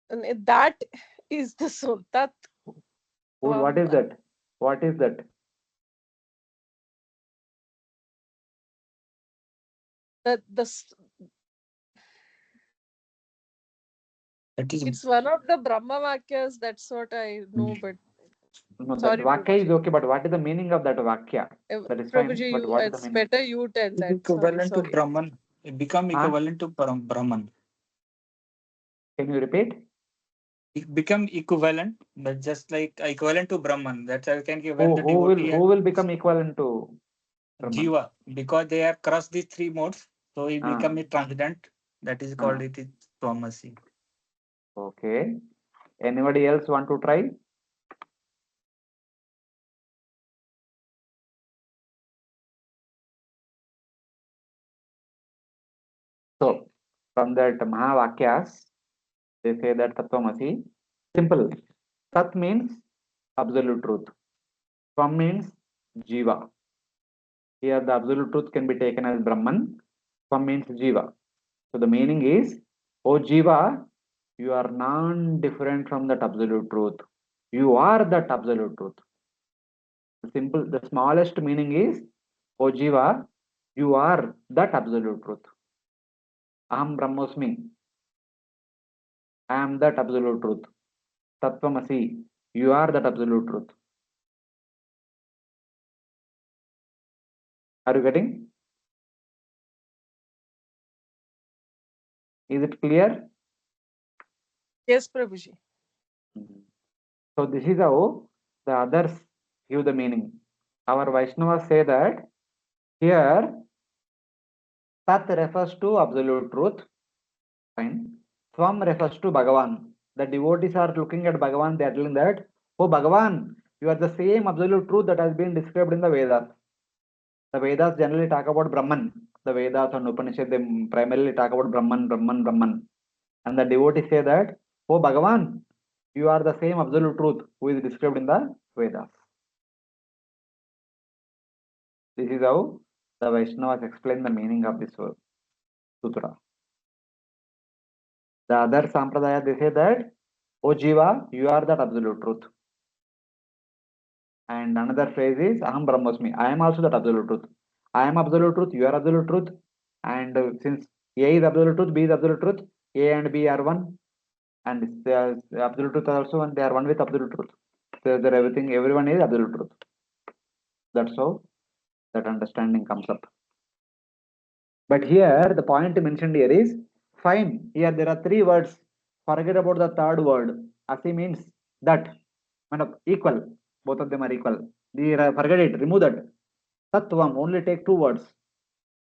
And that is the soul. That What is that? What is that? the That is it's one of the Brahma Vakyas. That's what I know, but No, that sorry, Vakya is okay, but what is the meaning of that Vakya? That is fine, Prabhuji, but what is the it's meaning? better you tell that. equivalent to Sorry. Brahman. It become equivalent to Brahman. Can you repeat? It become equivalent, but just like equivalent to Brahman. That's how you can give when the Who devotee will become equivalent to Brahman? Jiva, because they have crossed these three modes, so it become a transcendent. That is called it is Twamasi. Okay. Anybody else want to try? So, from that Mahavakyas, they say that Tattvamasi. Simple. Tat means absolute truth. Tvam means Jiva. Here the absolute truth can be taken as Brahman. Tvam means Jiva. So the meaning is, O Jiva, you are non-different from that absolute truth. You are that absolute truth. The smallest meaning is, O Jiva, you are that absolute truth. Aham Brahmosmi. I am that absolute truth. Tattvamasi. You are that absolute truth. Are you getting? Is it clear? Yes, Prabhuji. So this is how the others give the meaning. Our Vaishnavas say that here Tat refers to absolute truth. Fine. Tvam refers to Bhagavan. The devotees are looking at Bhagavan, they are telling that, oh Bhagavan, you are the same absolute truth that has been described in the Vedas. The Vedas generally talk about Brahman. The Vedas and Upanishad, they primarily talk about Brahman, Brahman, Brahman. And the devotees say that, oh Bhagavan, you are the same absolute truth who is described in the Vedas. This is how the Vaishnavas explain the meaning of this sutra. The other Sampradaya, they say that, O Jiva, you are that absolute truth. And another phrase is, Aham Brahmasmi, I am also that absolute truth. I am absolute truth, you are absolute truth. And since A is absolute truth, B is absolute truth, A and B are one. And the absolute truth also, and they are one with absolute truth. So everyone is absolute truth. That's how that understanding comes up. But here, the point mentioned here is, fine, here there are three words. Forget about the third word. Asi means that. Equal. Both of them are equal. Forget it, remove that. Tattvam, only take two words.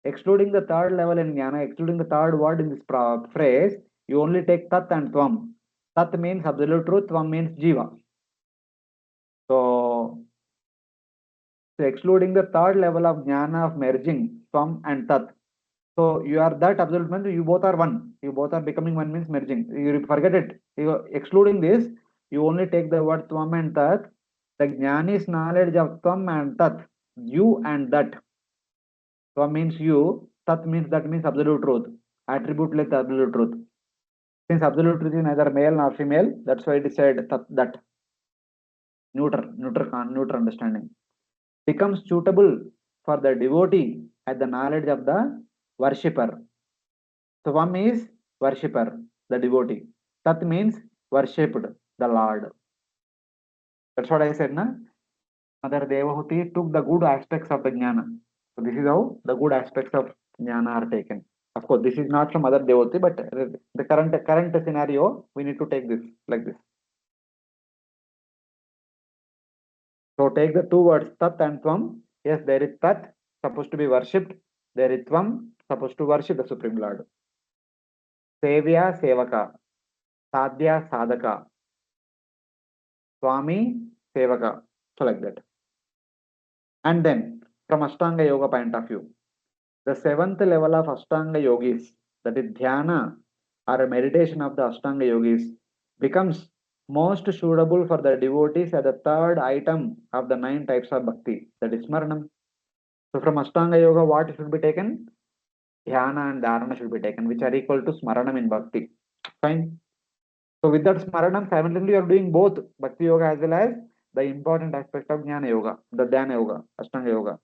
Excluding the third level in Jnana, excluding the third word in this phrase, you only take Tat and Tvam. Tat means absolute truth, Tvam means Jiva. So excluding the third level of Jnana of merging Tvam and Tat. So you are that absolute means you both are one. You both are becoming one means merging. You forget it. Excluding this, you only take the word Tvam and Tat. The Jnani's knowledge of Tvam and Tat. You and that. Tvam means you. Tat means that means absolute truth. Attribute-less absolute truth. Since absolute truth is neither male nor female, that's why it is said that. Neuter understanding. Becomes suitable for the devotee at the knowledge of the worshipper. Tvam is worshipper, the devotee. Tat means worshipped, the Lord. That's what I said, na? Mother Devahuti took the good aspects of the jnana. So this is how the good aspects of jnana are taken. Of course, this is not from Mother Devahuti, but the current scenario, we need to take this like this. So take the two words tat and tvam. Yes, there is tat, supposed to be worshipped. There is tvam, supposed to worship the Supreme Lord. Sevya Sevaka, Sadhya Sadhaka, Swami Sevaka. So like that. And then from Ashtanga Yoga point of view, the seventh level of Ashtanga Yogis, that is Dhyana or a meditation of the Ashtanga Yogis, becomes most suitable for the devotees as the third item of the 9 types of bhakti, that is Smaranam. So from Ashtanga Yoga, what should be taken? Dhyana and Dharana should be taken, which are equal to Smaranam in bhakti. Fine. So with that Smaranam, simultaneously you are doing both Bhakti Yoga as well as the important aspect of Jnana Yoga, the Dhyana Yoga, Ashtanga Yoga.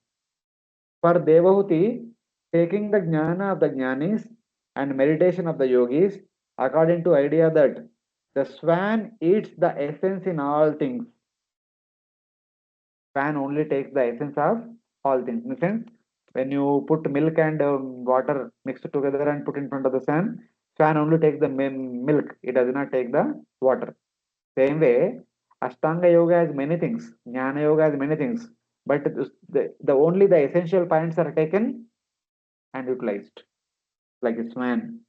For Devahuti, taking the Jnana of the Jnanis and meditation of the Yogis, according to idea that the swan eats the essence in all things. Swan only takes the essence of all things. In the sense, when you put milk and water mixed together and put in front of the swan only takes the milk. It does not take the water. Same way, Ashtanga Yoga has many things, Jnana Yoga has many things, but the only the essential points are taken and utilized, like a swan.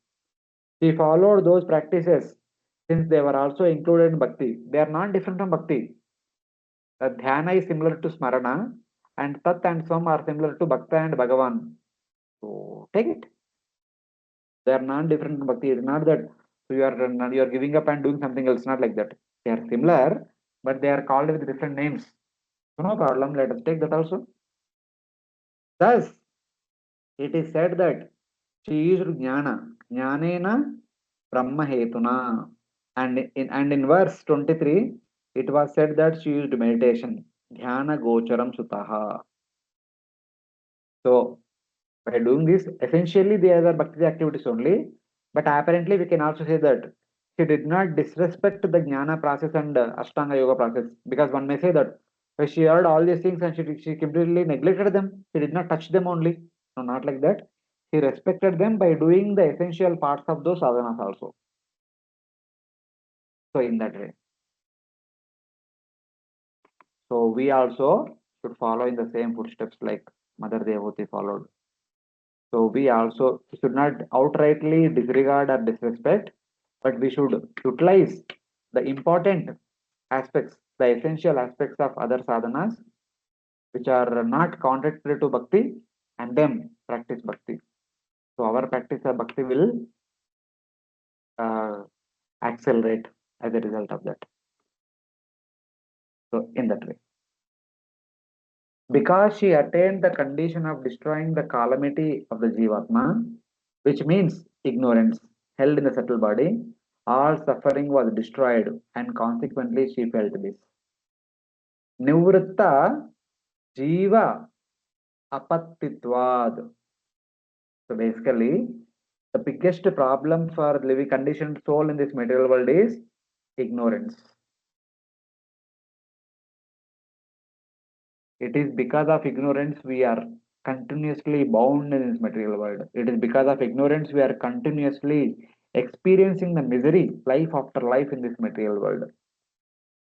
He followed those practices since they were also included in Bhakti. They are not different from Bhakti. The Dhyana is similar to Smarana, and Tat and Svam are similar to Bhakta and Bhagavan. So take it. They are not different from Bhakti. It's not that you are giving up and doing something else. Not like that. They are similar, but they are called with different names. So no problem. Let us take that also. Thus, it is said that she used jnana, jnanena brahma hetuna. And in verse 23, it was said that she used meditation, dhyana gocharam sutaha. So by doing this, essentially they are bhakti activities only, but apparently we can also say that she did not disrespect the jnana process and ashtanga yoga process, because one may say that she heard all these things and she completely neglected them. She did not touch them only. No, not like that. She respected them by doing the essential parts of those sadhanas also. So in that way. So we also should follow in the same footsteps like Mother Devahuti followed. So we also should not outrightly disregard or disrespect, but we should utilize the important aspects, the essential aspects of other sadhanas, which are not contradictory to bhakti, and then practice bhakti. So our practice of bhakti will accelerate as a result of that. So in that way. Because she attained the condition of destroying the calamity of the Jivatma, which means ignorance, held in the subtle body, all suffering was destroyed, and consequently she felt this. Nivritta Jiva Apattitvad. So basically, the biggest problem for living conditioned soul in this material world is ignorance. It is because of ignorance we are continuously bound in this material world. It is because of ignorance we are continuously experiencing the misery, life after life in this material world.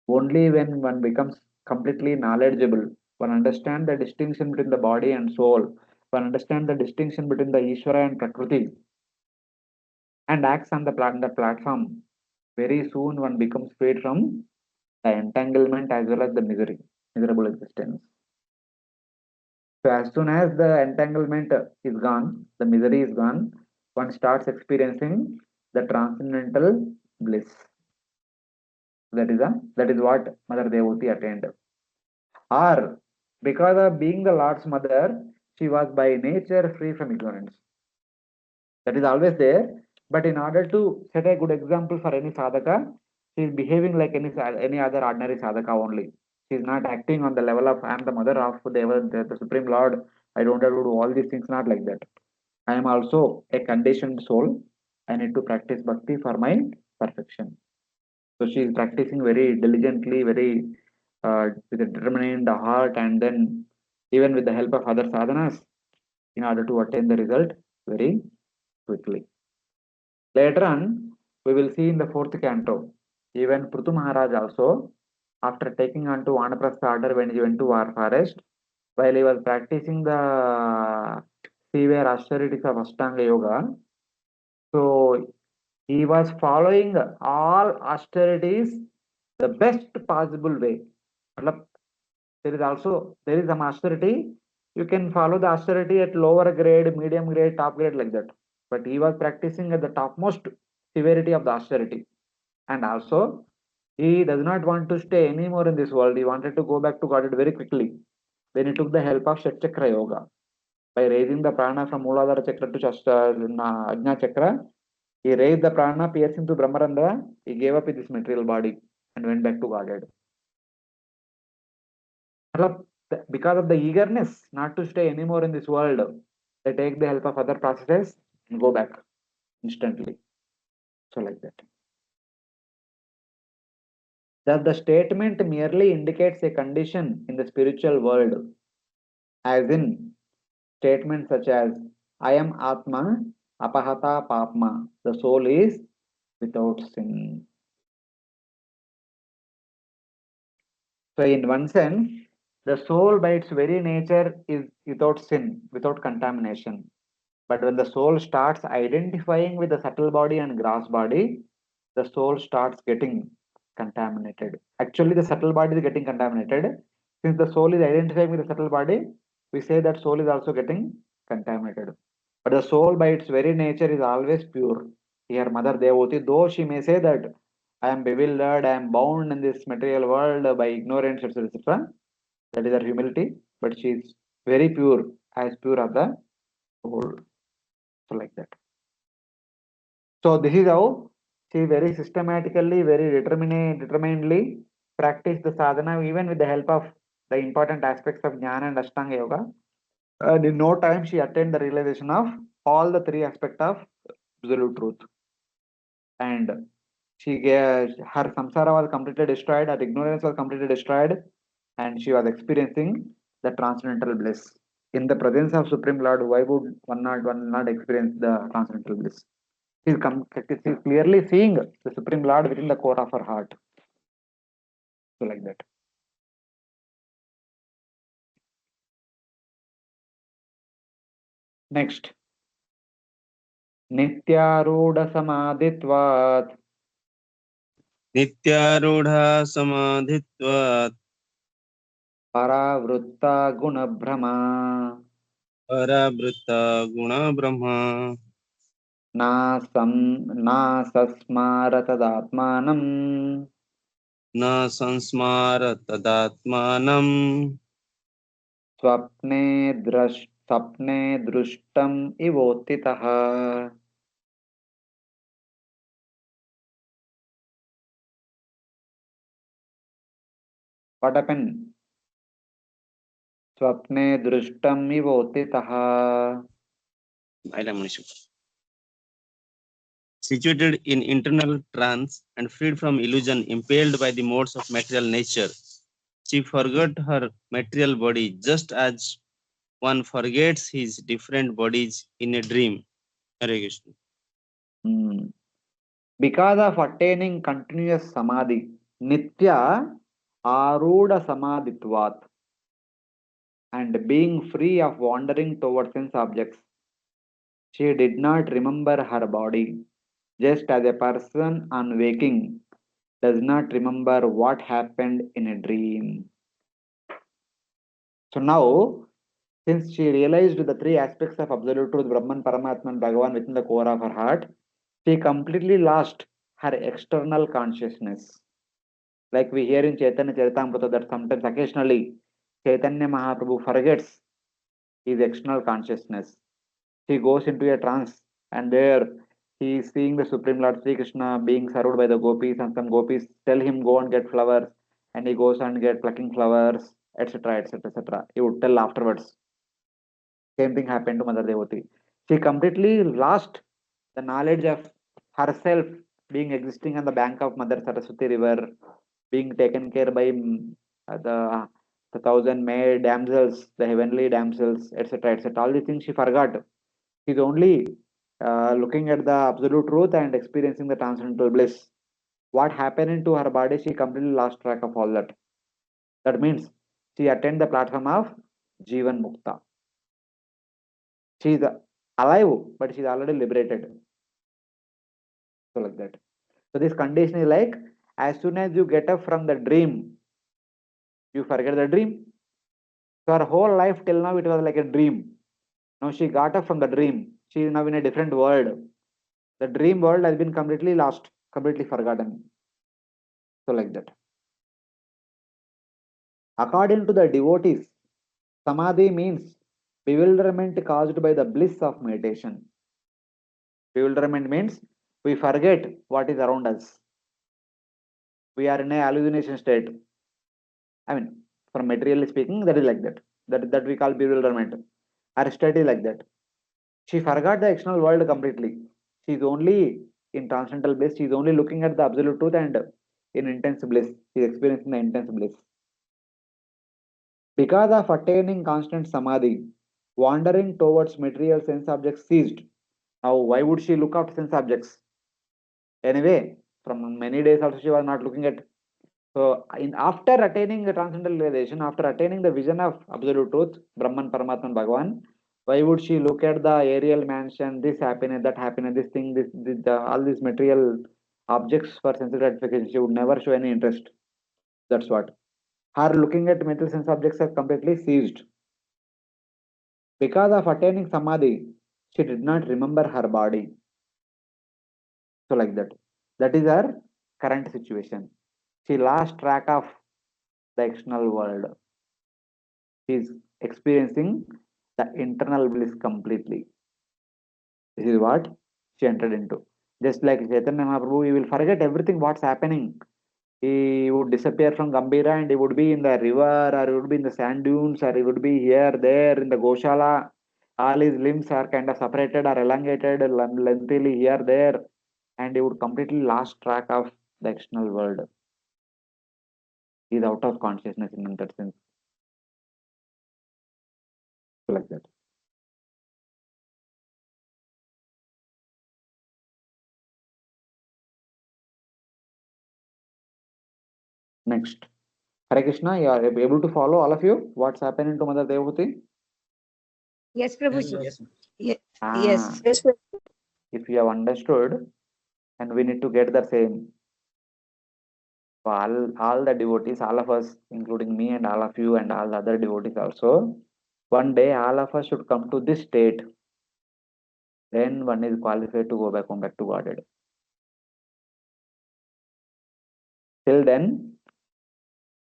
Only when one becomes completely knowledgeable, one understands the distinction between the body and soul, one understands the distinction between the Ishvara and Prakriti, and acts on the platform, very soon one becomes freed from the entanglement as well as the miserable existence. So as soon as the entanglement is gone, the misery is gone, one starts experiencing the transcendental bliss. That is what Mother Devahuti attained. Or because of being the Lord's mother, she was by nature free from ignorance. That is always there. But in order to set a good example for any sadhaka, she is behaving like any other ordinary sadhaka only. She is not acting on the level of I am the mother of the Supreme Lord, I don't have to do all these things, not like that. I am also a conditioned soul. I need to practice bhakti for my perfection. So she is practicing very diligently, very with a determined heart, and then even with the help of other sadhanas in order to attain the result very quickly. Later on, we will see in the fourth canto, even Prithu Maharaj also, after taking on to Vanaprastha order when he went to War forest, while he was practicing the severe austerities of Ashtanga Yoga, so he was following all austerities the best possible way. Matlab, there is some austerity. You can follow the austerity at lower grade, medium grade, top grade like that. But he was practicing at the topmost severity of the austerity. And also, he does not want to stay anymore in this world. He wanted to go back to Godhead very quickly. Then he took the help of Shat Chakra Yoga. By raising the prana from Muladhara Chakra to Ajna Chakra, he raised the prana piercing to Brahmarandra. He gave up this material body and went back to Godhead. Because of the eagerness not to stay anymore in this world, they take the help of other processes and go back instantly. So like that. Thus the statement merely indicates a condition in the spiritual world, as in statements such as I am Atma, Apahata Papma, the soul is without sin. So in one sense, the soul by its very nature is without sin, without contamination. But when the soul starts identifying with the subtle body and gross body, the soul starts getting contaminated. Actually, the subtle body is getting contaminated. Since the soul is identifying with the subtle body, we say that soul is also getting contaminated. But the soul by its very nature is always pure. Here, Mother Devahuti, though she may say that I am bewildered, I am bound in this material world by ignorance, etc., etc., that is her humility, but she is very pure, as pure as the soul. So like that. So this is how she very systematically, very determinedly practiced the sadhana, even with the help of the important aspects of jnana and ashtanga yoga. And in no time she attained the realization of all the three aspects of absolute truth. And she gave, her samsara was completely destroyed, her ignorance was completely destroyed, and she was experiencing the transcendental bliss. In the presence of Supreme Lord, why would one not experience the transcendental bliss? She is clearly seeing the Supreme Lord within the core of her heart. So like that. Next. Nityaruda samadhitvat Nityaruಢ samadhitvat paravritta gunabhrama parabhrutta guna brahma na sasmaratatmanam na sansmara tadatmanam swapne drushtam ivotitah. What happened? Swapne drushtam ivotitah. Situated in internal trance and freed from illusion impelled by the modes of material nature, she forgot her material body just as one forgets his different bodies in a dream. Hare Krishna. Because of attaining continuous samadhi, nitya aruda samadhitvat, and being free of wandering towards sense objects, she did not remember her body, just as a person on waking does not remember what happened in a dream. So now, since she realized the three aspects of absolute truth, Brahman, Paramatman, and Bhagavan within the core of her heart, she completely lost her external consciousness. Like we hear in Chaitanya Charitamrita that sometimes occasionally Chaitanya Mahaprabhu forgets his external consciousness. He goes into a trance and there he is seeing the Supreme Lord Sri Krishna being served by the gopis, and some gopis tell him go and get flowers, and he goes and get plucking flowers, etc., etc., etc. He would tell afterwards. Same thing happened to Mother Devoti. She completely lost the knowledge of herself being existing on the bank of Mother Saraswati River, being taken care by the thousand maid damsels, the heavenly damsels, etc., etc. All these things she forgot. She's only looking at the absolute truth and experiencing the transcendental bliss. What happened to her body, she completely lost track of all that. That means she attained the platform of Jivan Mukta. She is alive, but she is already liberated. So like that. So this condition is like, as soon as you get up from the dream, you forget the dream. So her whole life till now it was like a dream. Now she got up from the dream. She is now in a different world. The dream world has been completely lost, completely forgotten. So like that. According to the devotees, samadhi means bewilderment caused by the bliss of meditation. Bewilderment means we forget what is around us. We are in a hallucination state. I mean, from materially speaking, that is like that. That we call bewilderment. Her state is like that. She forgot the external world completely. She is only in transcendental bliss. She is only looking at the absolute truth and in intense bliss. She is experiencing the intense bliss. Because of attaining constant samadhi, wandering towards material sense objects ceased. Now, why would she look after sense objects? Anyway, from many days also she was not looking at. So, after attaining the transcendental realization, after attaining the vision of absolute truth, Brahman, Paramatman, Bhagavan, why would she look at the aerial mansion, this happiness, this thing, all these material objects for sense gratification? She would never show any interest. That's what. Her looking at material sense objects has completely ceased. Because of attaining samadhi, she did not remember her body. So like that. That is her current situation. She lost track of the external world. She is experiencing the internal bliss completely. This is what she entered into. Just like Chaitanya Mahaprabhu, he will forget everything what's happening. He would disappear from Gambhira and he would be in the river, or he would be in the sand dunes, or he would be here, there, in the Goshala. All his limbs are kind of separated or elongated lengthily here, there, and he would completely lost track of the external world. He is out of consciousness in that sense. Like that. Next. Hare Krishna, you are able to follow, all of you, what's happening to Mother Devahuti? Yes, Prabhuji. Yes. Yes. Yes, Prabhu. If you have understood, and we need to get the same. So all the devotees, all of us, including me and all of you and all the other devotees also, one day all of us should come to this state. Then one is qualified to go back home, back to Godhead. Till then,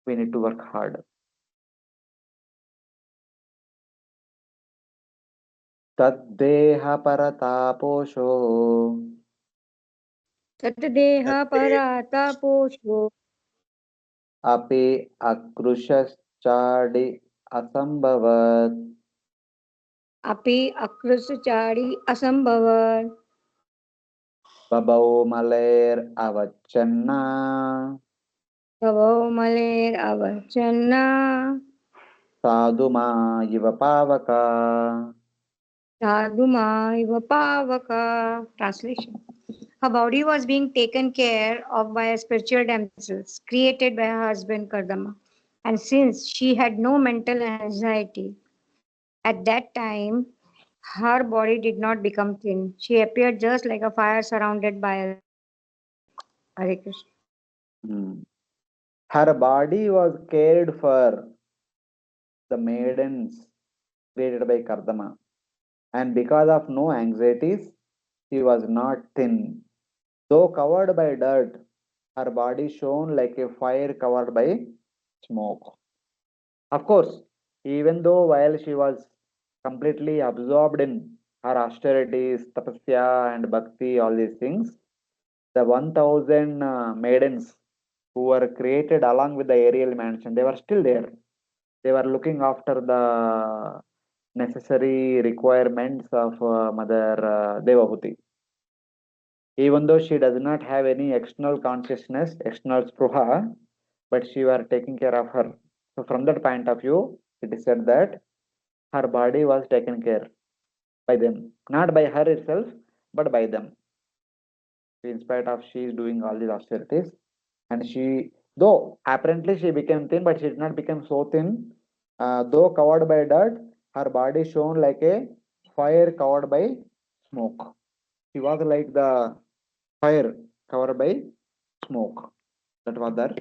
we need to work hard. Taddeha parataposho Tatdeha parataposho api akrushachadi asambhavat api akrusachari asambhavar babau maler avachanna bhavo maler avachanna sadhuma iva pavaka. sadhuma iva pavaka. Translation. Her body was being taken care of by a spiritual damsels created by her husband Kardama. And since she had no mental anxiety at that time, her body did not become thin. She appeared just like a fire surrounded by a Hare Krishna. Her body was cared for the maidens created by Kardama, and because of no anxieties, she was not thin. Though covered by dirt, her body shone like a fire covered by smoke. Of course, even though while she was completely absorbed in her austerities, tapasya, and bhakti, all these things, the 1000 maidens who were created along with the aerial mansion, they were still there. They were looking after the necessary requirements of Mother Devahuti. Even though she does not have any external consciousness, external spruha, but she was taking care of her. So from that point of view, it is said that her body was taken care by them, not by her itself, but by them. In spite of she is doing all these austerities, and she, though apparently she became thin, but she did not become so thin. Though covered by dirt, her body shone like a fire covered by smoke. She was like the fire covered by smoke. That was their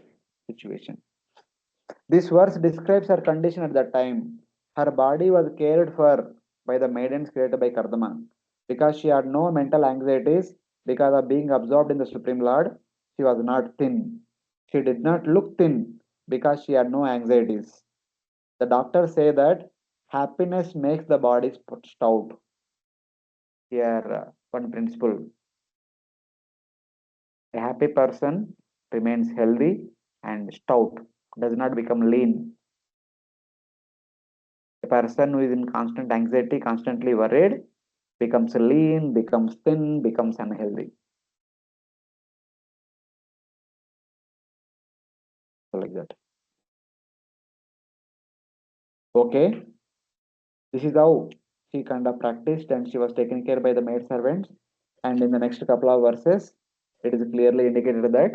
situation. This verse describes her condition at that time. Her body was cared for by the maidens created by Kardama. Because she had no mental anxieties, because of being absorbed in the Supreme Lord, she was not thin. She did not look thin because she had no anxieties. The doctors say that happiness makes the body stout. Here, one principle: a happy person remains healthy and stout, does not become lean. A person who is in constant anxiety, constantly worried, becomes lean, becomes thin, becomes unhealthy. So like that. Okay, this is how she kind of practiced, and she was taken care by the maid servants. And in the next couple of verses, it is clearly indicated that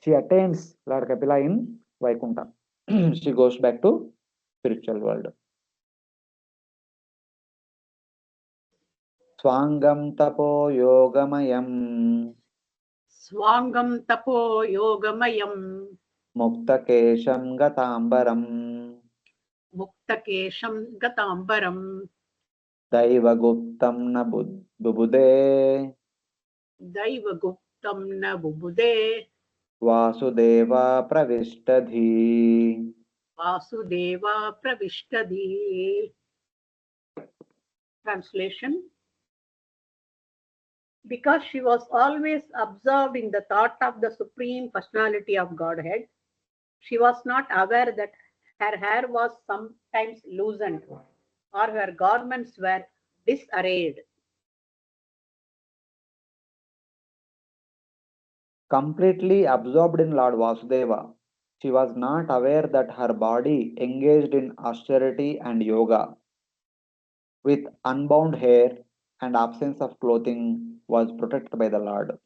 she attains Lord Kapila in Vaikunta. She goes back to spiritual world. Swangam tapo yogamayam Swangam tapo yogamayam muktakesham gatambaram muktakesham gatambaram Daivaguptam na bubude daivaguptam na bubude Vasudeva pravishtadhi. vasudeva pravishtadi. Translation: because she was always absorbed in the thought of the Supreme Personality of Godhead, she was not aware that her hair was sometimes loosened or her garments were disarrayed. Completely absorbed in Lord Vasudeva, she was not aware that her body engaged in austerity and yoga with unbound hair and absence of clothing was protected by the Lord.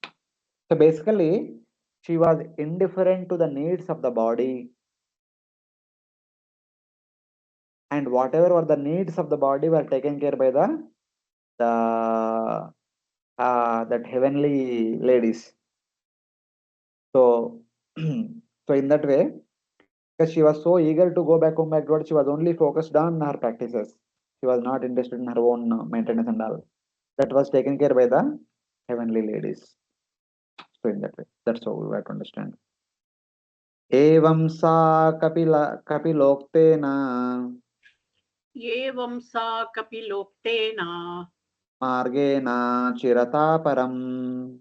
So basically, she was indifferent to the needs of the body, and whatever were the needs of the body were taken care by the that heavenly ladies. So, so in that way, because she was so eager to go back home back to God, she was only focused on her practices. She was not interested in her own maintenance and all. That was taken care by the heavenly ladies. So in that way, that's how we have to understand. Evam sa kapiloktena Evam sa kapiloktena margena chirataparam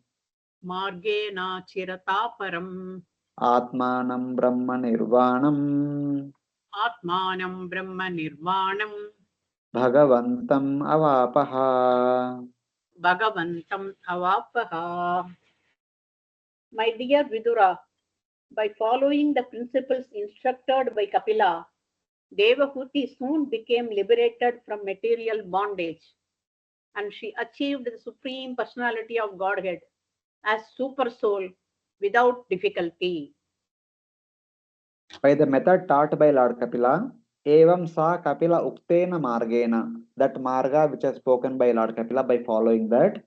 margena chirataparam atmanam brahma nirvanam atmanam brahma nirvanam bhagavantam avapaha. bhagavantam avapaha. My dear Vidura, by following the principles instructed by Kapila, Devahuti soon became liberated from material bondage, and she achieved the Supreme Personality of Godhead as Super Soul without difficulty. By the method taught by Lord Kapila, evam sa Kapila uktena margena, that marga which is spoken by Lord Kapila, by following that,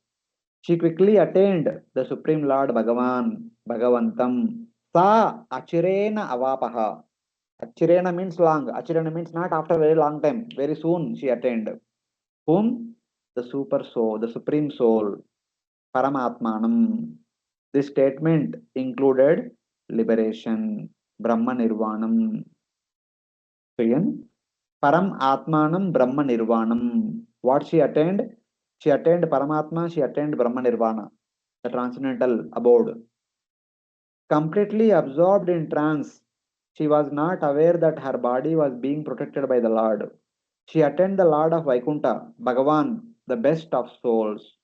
she quickly attained the Supreme Lord Bhagavan, Bhagavantam. Sa achirena avapaha. Achirena means long. Achirena means not after a very long time. Very soon she attained. Whom? The Super Soul, the Supreme Soul, Paramatmanam. This statement included liberation, Brahma Nirvanam. So again, Param Atmanam Brahma Nirvanam. What she attained? She attained Paramatma, she attained Brahma Nirvana, the transcendental abode. Completely absorbed in trance, she was not aware that her body was being protected by the Lord. She attained the Lord of Vaikuntha, Bhagavan, the best of souls.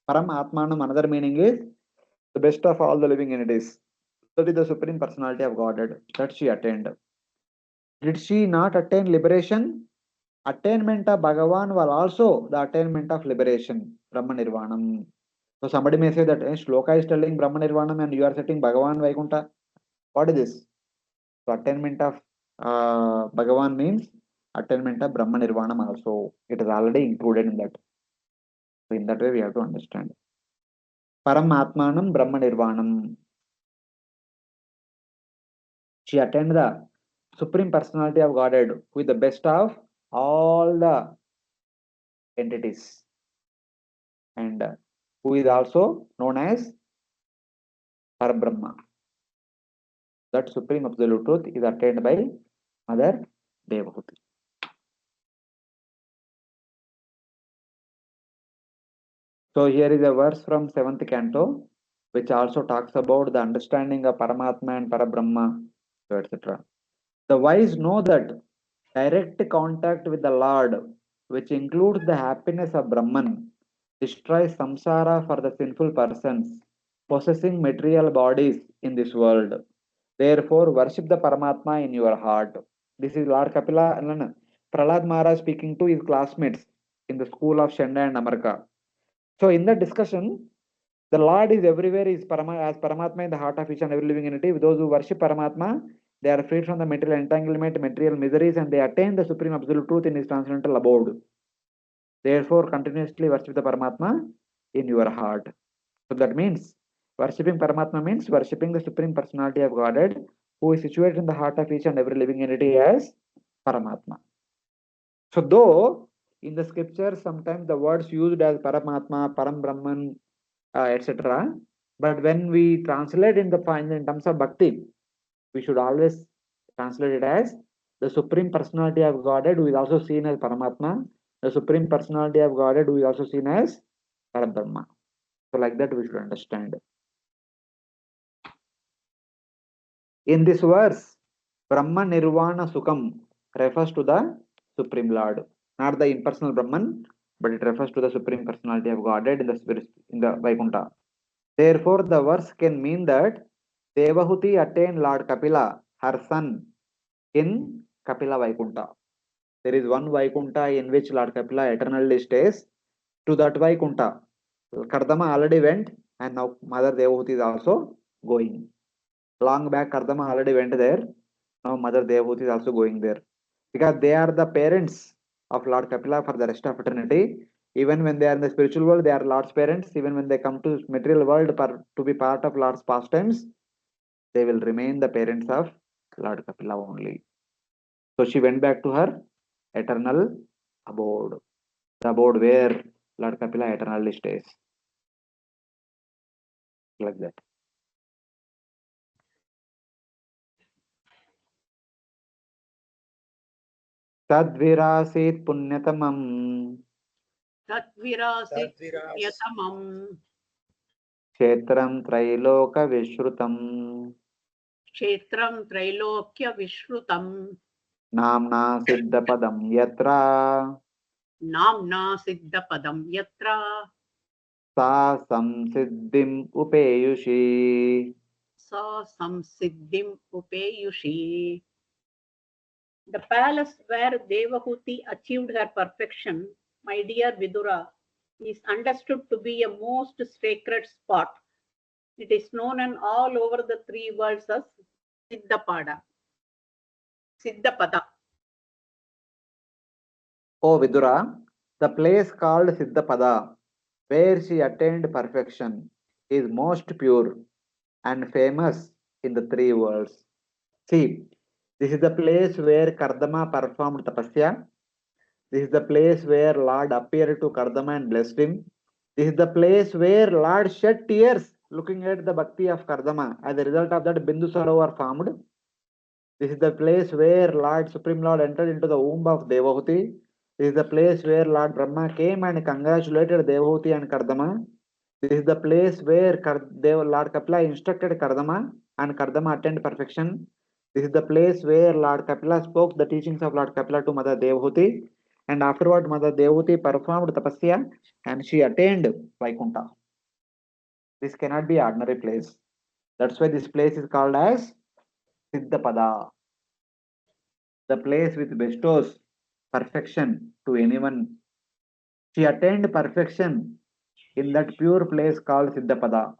Param Atmanam, another meaning is the best of all the living entities. That is the Supreme Personality of Godhead that she attained. Did she not attain liberation? Attainment of Bhagavan was also the attainment of liberation, Brahma Nirvanam. So somebody may say that Shloka is telling Brahma Nirvanam and you are setting Bhagavan Vaikuntha. What is this? So attainment of Bhagavan means attainment of Brahma Nirvanam also. It is already included in that. So in that way we have to understand. Param Atmanam Brahma Nirvanam. She attained the Supreme Personality of Godhead with the best of all the entities. And who is also known as Parabrahma. That Supreme Absolute Truth is attained by Mother Devahuti. So here is a verse from 7th canto, which also talks about the understanding of Paramatma and Parabrahma, etc. The wise know that direct contact with the Lord, which includes the happiness of Brahman, destroys samsara for the sinful persons possessing material bodies in this world. Therefore, worship the Paramatma in your heart. This is Lord Kapila and Prahlad Maharaj speaking to his classmates in the school of Shenda and Amarka. So, in the discussion, the Lord is everywhere, is as Paramatma in the heart of each and every living entity. Those who worship Paramatma, they are freed from the material entanglement, material miseries, and they attain the Supreme Absolute Truth in His transcendental abode. Therefore, continuously worship the Paramatma in your heart. So that means worshipping Paramatma means worshipping the Supreme Personality of Godhead, who is situated in the heart of each and every living entity as Paramatma. So though in the scriptures sometimes the words used as Paramatma, Param Brahman, etc. But when we translate in terms of bhakti, we should always translate it as the Supreme Personality of Godhead, who is also seen as Paramatma, the Supreme Personality of Godhead, who is also seen as Parabrahma. So like that we should understand. In this verse, Brahma Nirvana Sukham refers to the Supreme Lord, not the impersonal Brahman, but it refers to the Supreme Personality of Godhead in the spirit, in the Vaikuntha. Therefore, the verse can mean that Devahuti attained Lord Kapila, her son, in Kapila Vaikuntha. There is one Vaikuntha in which Lord Kapila eternally stays. To that Vaikuntha, Kardama already went, and now Mother Devahuti is also going. Long back, Kardama already went there. Now Mother Devahuti is also going there. Because they are the parents of Lord Kapila for the rest of eternity. Even when they are in the spiritual world, they are Lord's parents. Even when they come to material world to be part of Lord's pastimes, they will remain the parents of Lord Kapila only. So she went back to her eternal abode. The abode where Lord Kapila eternally stays. Like that. Tadvirasit punyatamam Tatvirasit yatamam Kshetram Trailoka Vishrutam Kshetram Trailokya Vishrutam Namna Siddhapadam Yatra Namna Siddhapadam Yatra Sa Samsiddhim Upeyushi. Sa Samsiddhim Upeyushi. The palace where Devahuti achieved her perfection, my dear Vidura, is understood to be a most sacred spot. It is known in all over the three worlds as Siddhapada. Siddhapada. O Vidura, the place called Siddhapada, where she attained perfection, is most pure and famous in the three worlds. See, this is the place where Kardama performed tapasya. This is the place where Lord appeared to Kardama and blessed him. This is the place where Lord shed tears looking at the bhakti of Kardama. As a result of that, Bindu Sarovar formed. This is the place where Lord Supreme Lord entered into the womb of Devahuti. This is the place where Lord Brahma came and congratulated Devahuti and Kardama. This is the place where Lord Kapila instructed Kardama and Kardama attained perfection. This is the place where Lord Kapila spoke the teachings of Lord Kapila to Mother Devahuti. And afterward, Mother Devahuti performed tapasya and she attained Vaikuntha. This cannot be ordinary place. That's why this place is called as Siddhapada, the place which bestows perfection to anyone. She attained perfection in that pure place called Siddhapada.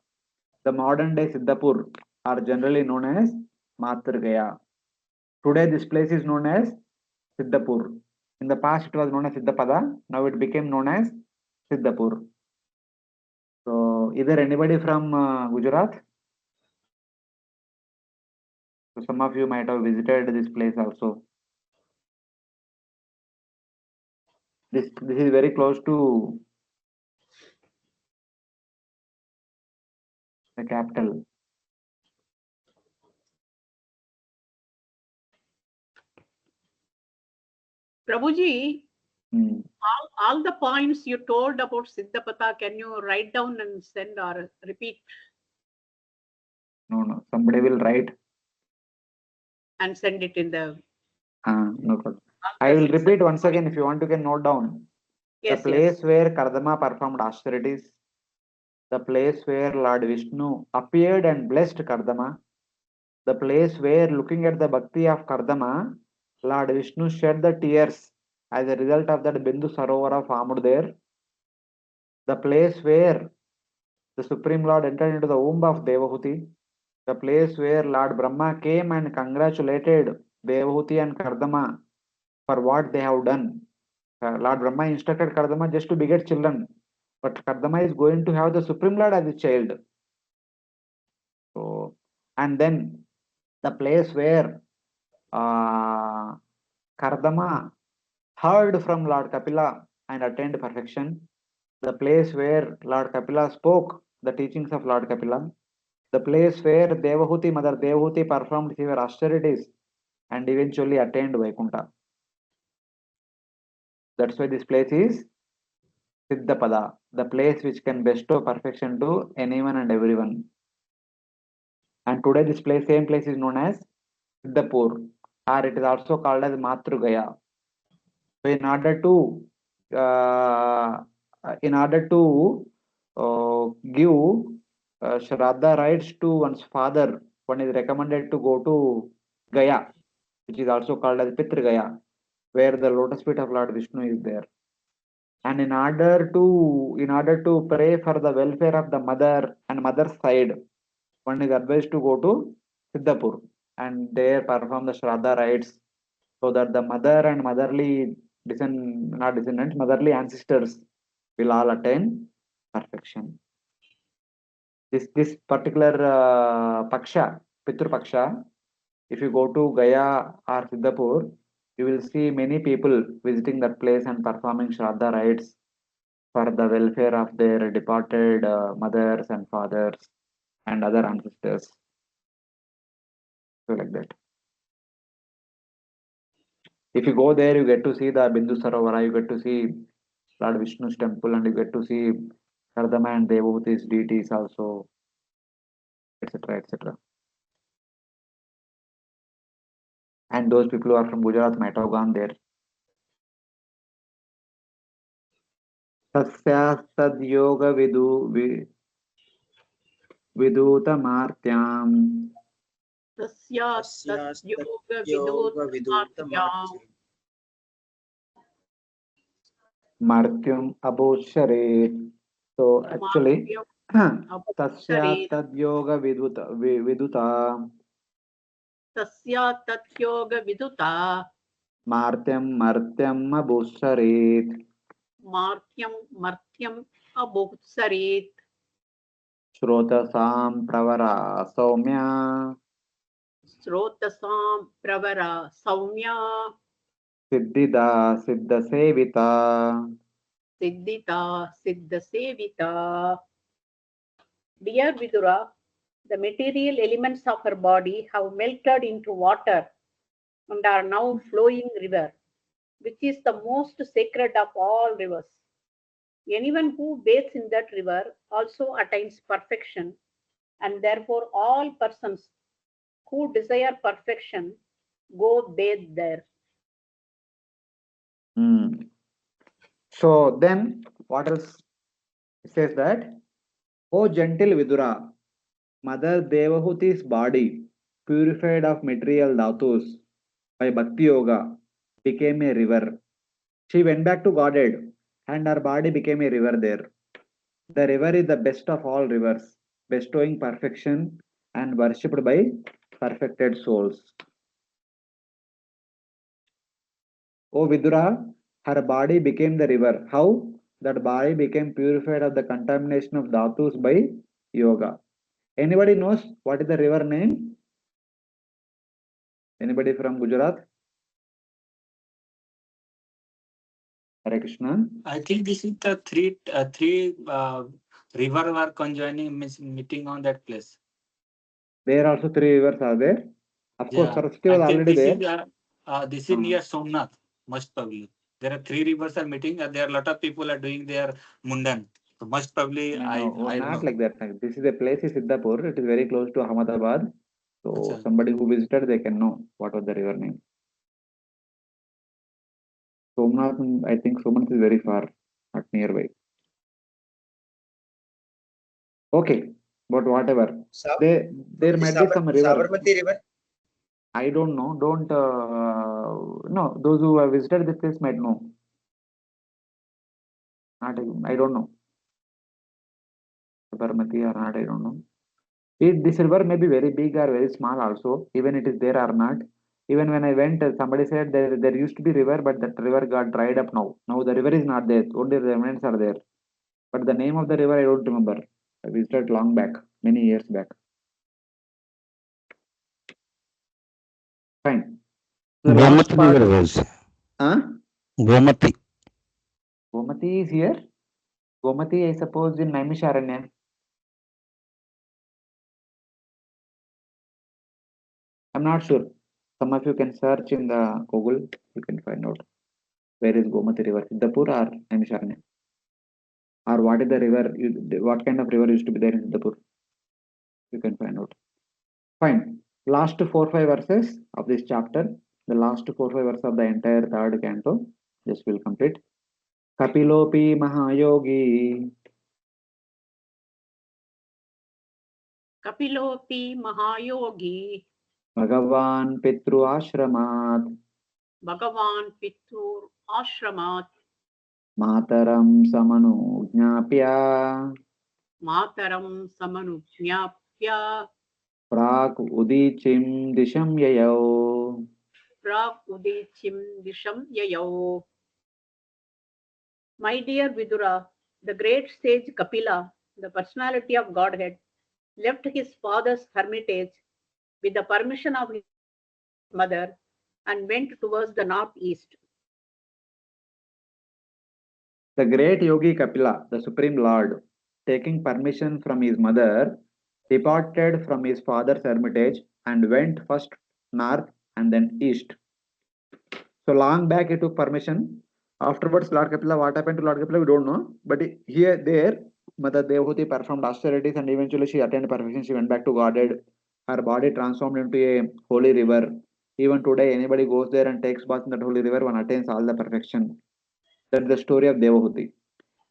The modern day Siddhapur are generally known as Matrugaya. Today this place is known as Siddhapur. In the past it was known as Siddhapada. Now it became known as Siddhapur. So is there anybody from Gujarat? So some of you might have visited this place also. This is very close to the capital. Prabhuji, Hmm. all the points you told about Siddhapata, can you write down and send or repeat No. Somebody will write. and send it in the No problem. all I the will 6 repeat once again. If you want, you can note down. The Yes, place yes. where Kardama performed austerities. The place where Lord Vishnu appeared and blessed Kardama. The place where, looking at the bhakti of Kardama, Lord Vishnu shed the tears as a result of that Bindu Sarovara formed there. The place where the Supreme Lord entered into the womb of Devahuti. The place where Lord Brahma came and congratulated Devahuti and Kardama for what they have done. Lord Brahma instructed Kardama just to beget children, but Kardama is going to have the Supreme Lord as a child. So, and then the place where Kardama heard from Lord Kapila and attained perfection. The place where Lord Kapila spoke the teachings of Lord Kapila. The place where Devahuti, Mother Devahuti performed her austerities and eventually attained Vaikuntha. That's why this place is Siddhapada, the place which can bestow perfection to anyone and everyone. And today this place, same place is known as Siddhapur, or it is also called as Matrugaya. So uh, in order to give Shraddha rites to one's father, one is recommended to go to Gaya, which is also called as Pitragaya, where the lotus feet of Lord Vishnu is there. And in order to pray for the welfare of the mother and mother's side, one is advised to go to Siddhapur and there perform the Shraddha rites so that the mother and motherly ancestors will all attain perfection. This particular Paksha, Pitru Paksha, if you go to Gaya or Siddhapur, you will see many people visiting that place and performing Shraddha rites for the welfare of their departed mothers and fathers and other ancestors. So like that. If you go there, you get to see the Bindu Sarovara, you get to see Lord Vishnu's temple, and you get to see Kardama and Devahuti's deities also, etc. etc. And those people who are from Gujarat might have gone there. तस्यास्तद्योग विदूतमार्त्याम् Tasya yoga Yoga Viduta vidutamatyam Martyum abosharet. So actually, martyam tasya abhusaret. tad yoga viduta Tasya tat yoga viduta martyam abosharet. martyam abhusaret. Shrotasam pravara saumya Srotasam pravara saumya siddhida siddha sevita. siddhita siddha sevita. Dear Vidura, the material elements of her body have melted into water and are now flowing river, which is the most sacred of all rivers. Anyone who bathes in that river also attains perfection, and therefore all persons who desire perfection go bathe there. So then what else? It says that, O gentle Vidura, Mother Devahuti's body, purified of material dhatus by Bhakti Yoga, became a river. She went back to Godhead and her body became a river there. The river is the best of all rivers, bestowing perfection and worshipped by perfected souls. O Vidura, her body became the river. How? That body became purified of the contamination of dhatus by yoga. Anybody knows what is the river name? Anybody from Gujarat? Hare Krishna. I think this is the three river were conjoining, meeting on that place. There also three rivers are there. Of course, Yeah, Saraswati was I think already there. this is near Somnath, most probably. There are three rivers are meeting, and there are a lot of people are doing their mundan. So most probably, No, I don't not know. like that. This is a place in Siddhapur. It is very close to Ahmedabad. So Acha. somebody who visited, they can know what was the river name. Somnath, I think Somnath is very far, not nearby. Okay, but whatever. There might be some river. Sabarmati river. I don't know. Don't no. Those who have visited this place might know. Not I don't know. Sabarmati or not, I don't know. This river may be very big or very small also, even it is there or not. Even when I went, somebody said there used to be river, but that river got dried up now. Now the river is not there, only the remnants are there. But the name of the river I don't remember. I visited long back, many years back. Fine. The last Gomati part. river was. Huh? Gomati. Gomati is here. Gomati, I suppose, in Naimisharanya. I'm not sure. Some of you can search in the Google. You can find out where is Gomati river, Siddhapur or Naimisharanya. Or what is the river? What kind of river used to be there in Siddhapur? You can find out. Fine. Last 4-5 verses of this chapter. The last 4-5 verses of the entire third canto. Just will complete. Kapilopi Mahayogi. Kapilopi Mahayogi. Bhagavan Pitru Ashramat. Bhagavan Pitru Ashramat. Mataram Samanu Jnapya. Mataram Samanujñapya. Prak Udichim Disham Yayau. Prak Udichim Disham Yayau. My dear Vidura, the great sage Kapila, the personality of Godhead, left his father's hermitage with the permission of his mother and went towards the northeast. The great yogi Kapila, the Supreme Lord, taking permission from his mother, departed from his father's hermitage and went first north and then east. So long back he took permission. Afterwards, Lord Kapila, what happened to Lord Kapila, we don't know. But there, Mother Devahuti performed austerities and eventually she attained perfection. She went back to Godhead. Her body transformed into a holy river. Even today, anybody goes there and takes bath in that holy river, one attains all the perfection. That's the story of Devahuti.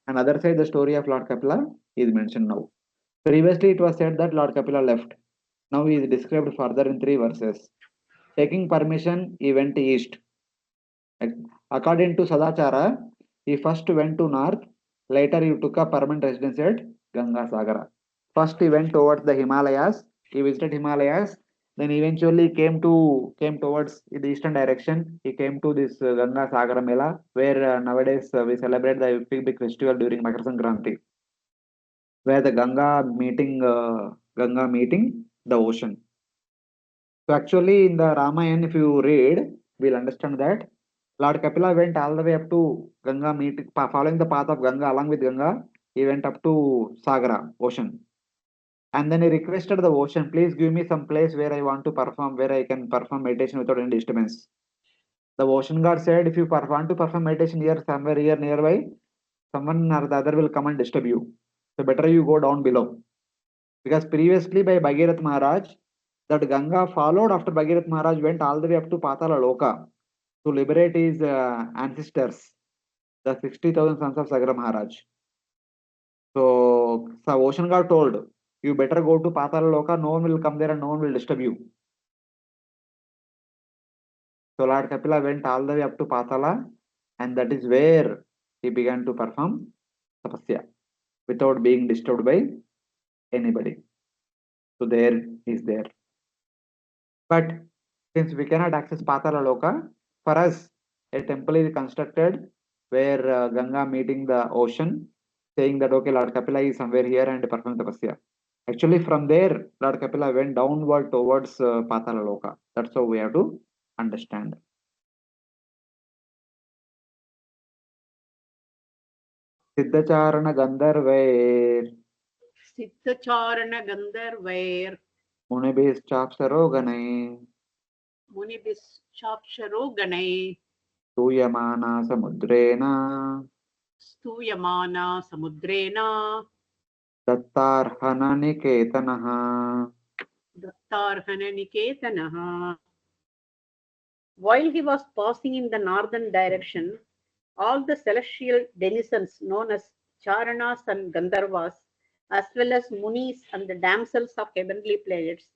And other side, the story of Lord Kapila is mentioned now. Previously, it was said that Lord Kapila left. Now he is described further in 3 verses. Taking permission, he went east. According to Sadachara, he first went to north. Later, he took up permanent residence at Ganga Sagara. First, he went towards the Himalayas. He visited Himalayas. Then eventually came towards the eastern direction. He came to this Ganga Sagara Mela, where nowadays we celebrate the big festival during Makar Sankranti, where the Ganga meeting the ocean. So actually, in the Ramayana, if you read, we'll understand that Lord Kapila went all the way up to Ganga, following the path of Ganga. Along with Ganga, he went up to Sagara, ocean. And then he requested the ocean, please give me some place where I want to perform, where I can perform meditation without any disturbance. The ocean god said, if you want to perform meditation here, somewhere here nearby, someone or the other will come and disturb you. So better you go down below. Because previously by Bhagirath Maharaj, that Ganga followed after Bhagirath Maharaj went all the way up to Patala Loka to liberate his ancestors. the 60,000 sons of Sagar Maharaj. So the ocean god told, you better go to Patala Loka, no one will come there and no one will disturb you. So Lord Kapila went all the way up to Patala, and that is where he began to perform tapasya without being disturbed by anybody. So there is there. But since we cannot access Patala Loka, for us a temple is constructed where Ganga meeting the ocean, saying that okay, Lord Kapila is somewhere here and perform tapasya. Actually, from there, Lord Kapila went downward towards Patala Loka. That's how we have to understand. Siddhacharana Gandharvair Siddhacharana Gandharvair Munibhischapsaro Ganai Munibhischapsaro Ganai Tuyamana Samudrena Stuyamana Samudrena Dattarhana Niketanaha. Dattarhana Niketanaha. While he was passing in the northern direction, all the celestial denizens known as Charanas and Gandharvas, as well as Munis and the damsels of heavenly planets,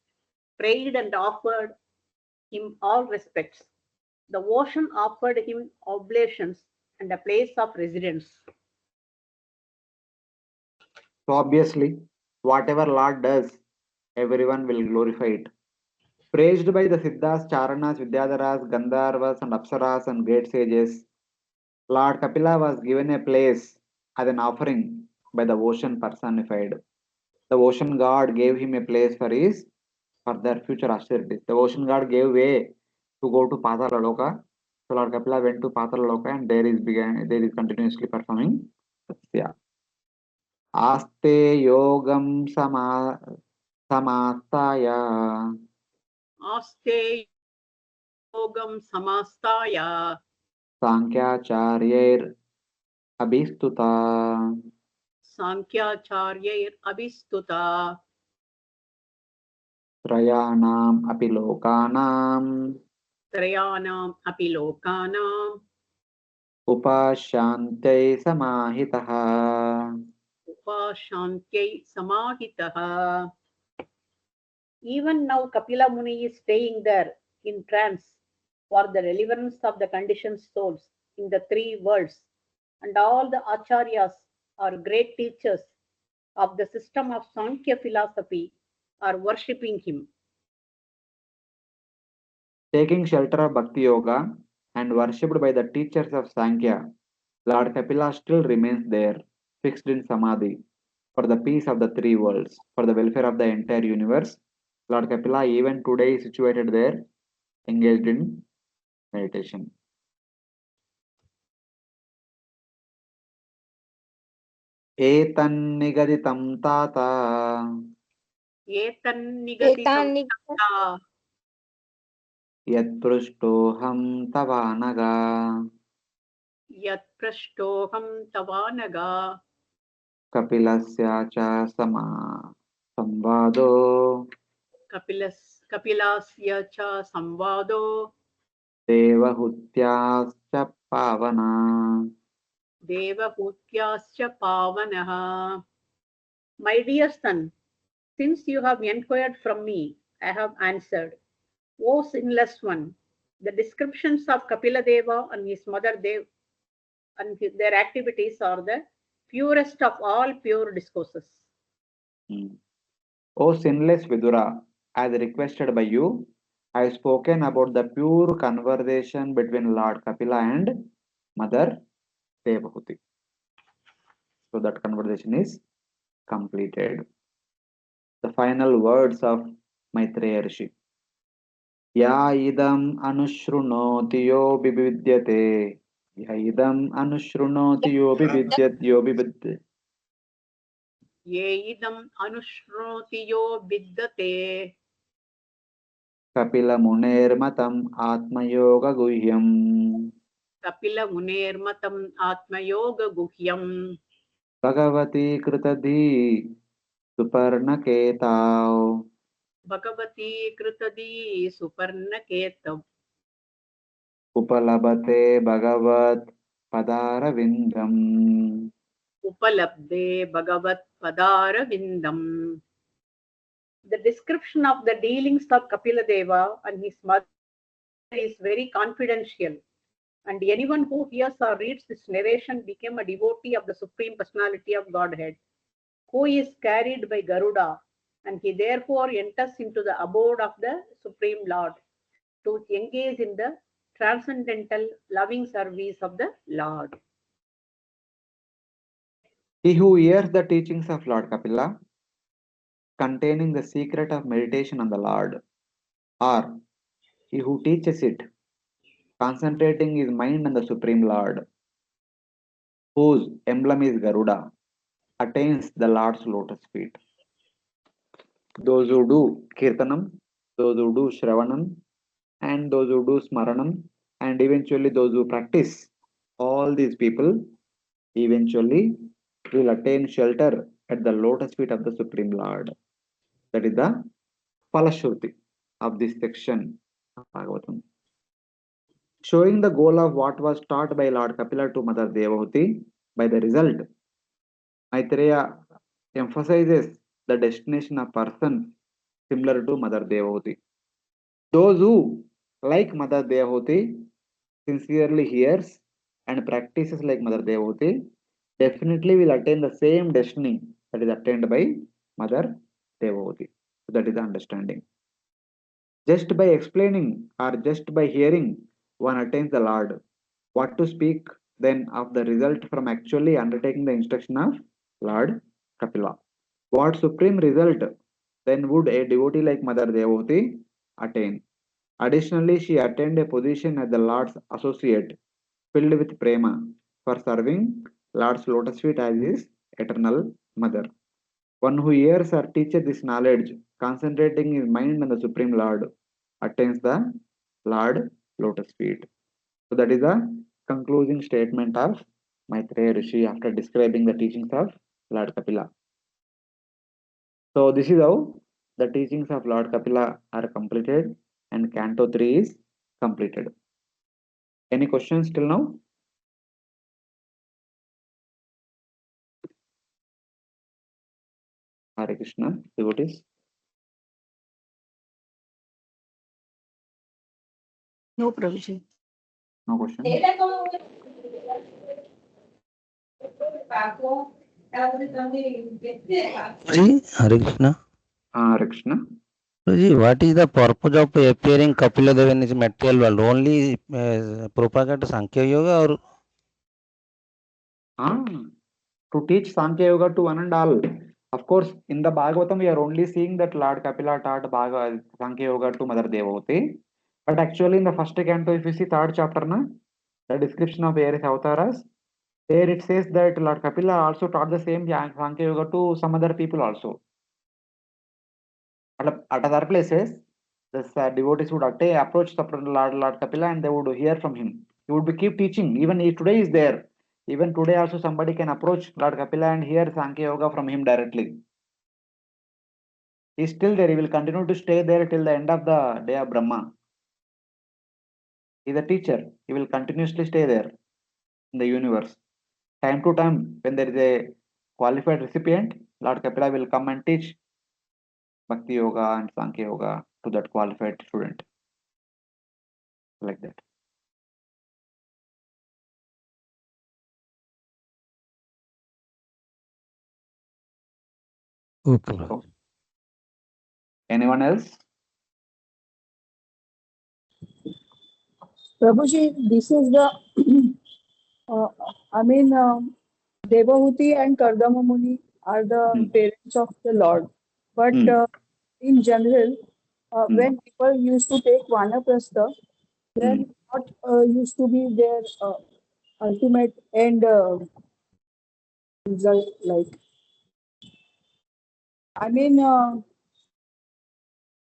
prayed and offered him all respects. The ocean offered him oblations and a place of residence. So obviously, whatever Lord does, everyone will glorify it. Praised by the Siddhas, Charanas, Vidyadharas, Gandharvas, and Apsaras and great sages, Lord Kapila was given a place as an offering by the ocean personified. The ocean god gave him a place for his further future austerities. The ocean god gave way to go to Patala Loka. So Lord Kapila went to Patala Loka and there is continuously performing tapasya. Aste yogam samastaya Aste yogam samastaya Sankhyacharyar abhistuta Sankhyacharyar abhistuta Trayanam api lokanam Trayanam api lokanam upashantyai samahitaha. Upashantyai samahitaha. Even now Kapila Muni is staying there in trance for the deliverance of the conditioned souls in the three worlds, and all the acharyas or great teachers of the system of Sankhya philosophy are worshipping him. Taking shelter of Bhakti Yoga and worshipped by the teachers of Sankhya, Lord Kapila still remains there, fixed in Samadhi, for the peace of the three worlds, for the welfare of the entire universe. Lord Kapila even today is situated there, engaged in meditation. Etannigaditam tata Etannigatitam tata yat prushtoham tavanaga yat prashtoham tavanaga kapilasya cha samvado Kapilasya cha samvado devahutyascha pavana. Devahutyascha pavanaha. My dear son, since you have inquired from me, I have answered. O sinless one, the descriptions of Kapila Deva and his mother Dev and their activities are the purest of all pure discourses. O sinless Vidura, as requested by you, I have spoken about the pure conversation between Lord Kapila and Mother Devahuti. So that conversation is completed. The final words of Maitreya Rishi. Ya idam anushrunoti yo bividyate. Ya idam anushrunoti yo bividyate. Ye idam anushroti yo vidyate. Kapila muner matam atmayoga guhyam. Kapila muner matam atmayoga guhyam. Bhagavati kritadhi suparnaketav. Bhagavati kritadi suparnaketam. Upalabhate bhagavat Padaravindam. Upalabde Bhagavat Padaravindam. The description of the dealings of Kapila Deva and his mother is very confidential, and anyone who hears or reads this narration became a devotee of the Supreme Personality of Godhead, who is carried by Garuda, and he therefore enters into the abode of the Supreme Lord to engage in the transcendental loving service of the Lord. He who hears the teachings of Lord Kapila, containing the secret of meditation on the Lord, or he who teaches it, concentrating his mind on the Supreme Lord, whose emblem is Garuda, attains the Lord's lotus feet. Those who do Kirtanam, those who do Shravanam, and those who do Smaranam, and eventually those who practice, all these people eventually will attain shelter at the lotus feet of the Supreme Lord. That is the Falashruti of this section of Bhagavatam. Showing the goal of what was taught by Lord Kapila to Mother Devahuti, by the result, Maitreya emphasizes the destination of persons similar to Mother Devahuti. Those who, like Mother Devahuti, sincerely hears and practices like Mother Devahuti, definitely will attain the same destiny that is attained by Mother Devahuti. So that is the understanding. Just by explaining or just by hearing, one attains the Lord. What to speak then of the result from actually undertaking the instruction of Lord Kapila? What supreme result then would a devotee like Mother Devahuti attain? Additionally, she attained a position as the Lord's associate, filled with prema, for serving Lord's lotus feet as his eternal mother. One who hears or teaches this knowledge, concentrating his mind on the Supreme Lord, attains the Lord lotus feet. So that is the concluding statement of Maitreya Rishi after describing the teachings of Lord Kapila. So this is how the teachings of Lord Kapila are completed and Canto 3 is completed. Any questions till now? Hare Krishna, devotees. No, Prabhuji. No question. Hare Krishna. Hare Krishna. Prabhuji, what is the purpose of appearing Kapila Deva in this material world? Only propagate Sankhya Yoga or? To teach Sankhya Yoga to one and all. Of course, in the Bhagavatam, we are only seeing that Lord Kapila taught Sankhya Yoga to Mother Devahuti. But actually, in the first canto, if you see third chapter, the description of various avatars, there it says that Lord Kapila also taught the same Sankhya Yoga to some other people also. At other places, the devotees would approach the Lord Kapila and they would hear from him. He would keep teaching. Even if today is there. Even today also somebody can approach Lord Kapila and hear Sankhya Yoga from him directly. He is still there. He will continue to stay there till the end of the day of Brahma. He is a teacher. He will continuously stay there in the universe. Time to time, when there is a qualified recipient, Lord Kapila will come and teach Bhakti Yoga and Sankhya Yoga to that qualified student. Like that. Okay. So, anyone else? Prabhuji, this is the, Devahuti and Kardama Muni are the parents of the Lord. But in general, when people used to take Vanaprastha, then what used to be their ultimate end result like?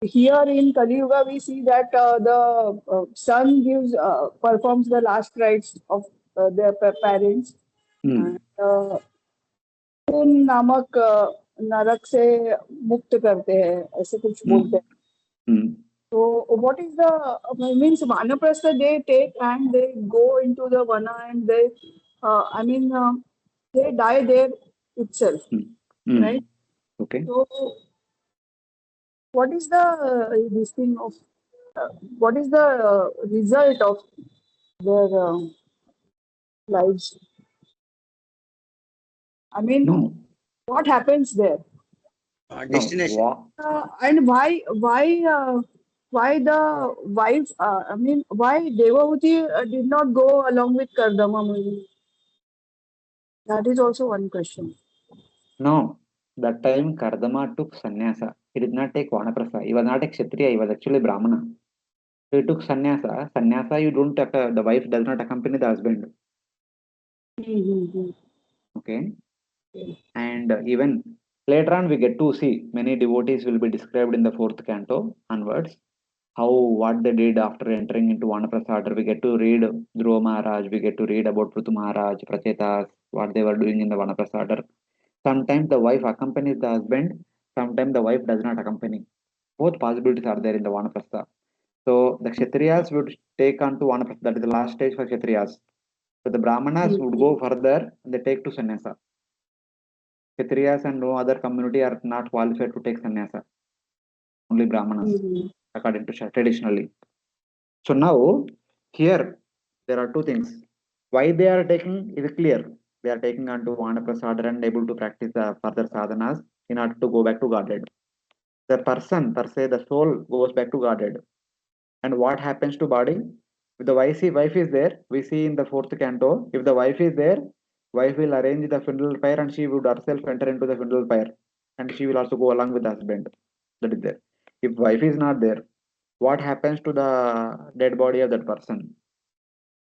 Here in Kali Yuga, we see that the son performs the last rites of their parents. And खून नामक नरक से मुक्त करते हैं ऐसे कुछ बोलते हैं So what is the means Vanaprastha they take and they go into the Vana and they they die there itself, right? Okay. So what is the this thing of what is the result of their lives? I mean, No. what happens there? No. Destination. And why the wife? Why Devahuti did not go along with Kardama Muni? That is also one question. No. That time Kardama took sannyasa. He did not take Vanaprastha. He was not a Kshatriya. He was actually Brahmana. So he took sannyasa. Sannyasa, you don't the wife does not accompany the husband. Mm-hmm. Okay. And even later on, we get to see many devotees will be described in the fourth canto onwards. How what they did after entering into Vanaprastha. We get to read Dhruva Maharaj. We get to read about Prithu Maharaj, Prachetas, what they were doing in the Vanaprastha. Sometimes the wife accompanies the husband. Sometimes the wife does not accompany. Both possibilities are there in the Vanaprastha. So the Kshatriyas would take on to Vanaprastha. That is the last stage for Kshatriyas. So the Brahmanas would go further and they take to sannyasa. Kshatriyas and no other community are not qualified to take sannyasa. Only Brahmanas, according to traditionally. So now here there are two things. Why they are taking is clear. They are taking on to Vanaprastha and able to practice the further sadhanas in order to go back to Godhead. The person per se, the soul goes back to Godhead. And what happens to body? If the wife is there, we see in the fourth canto, if the wife is there, wife will arrange the funeral pyre and she would herself enter into the funeral pyre. And she will also go along with the husband. That is there. If wife is not there, what happens to the dead body of that person?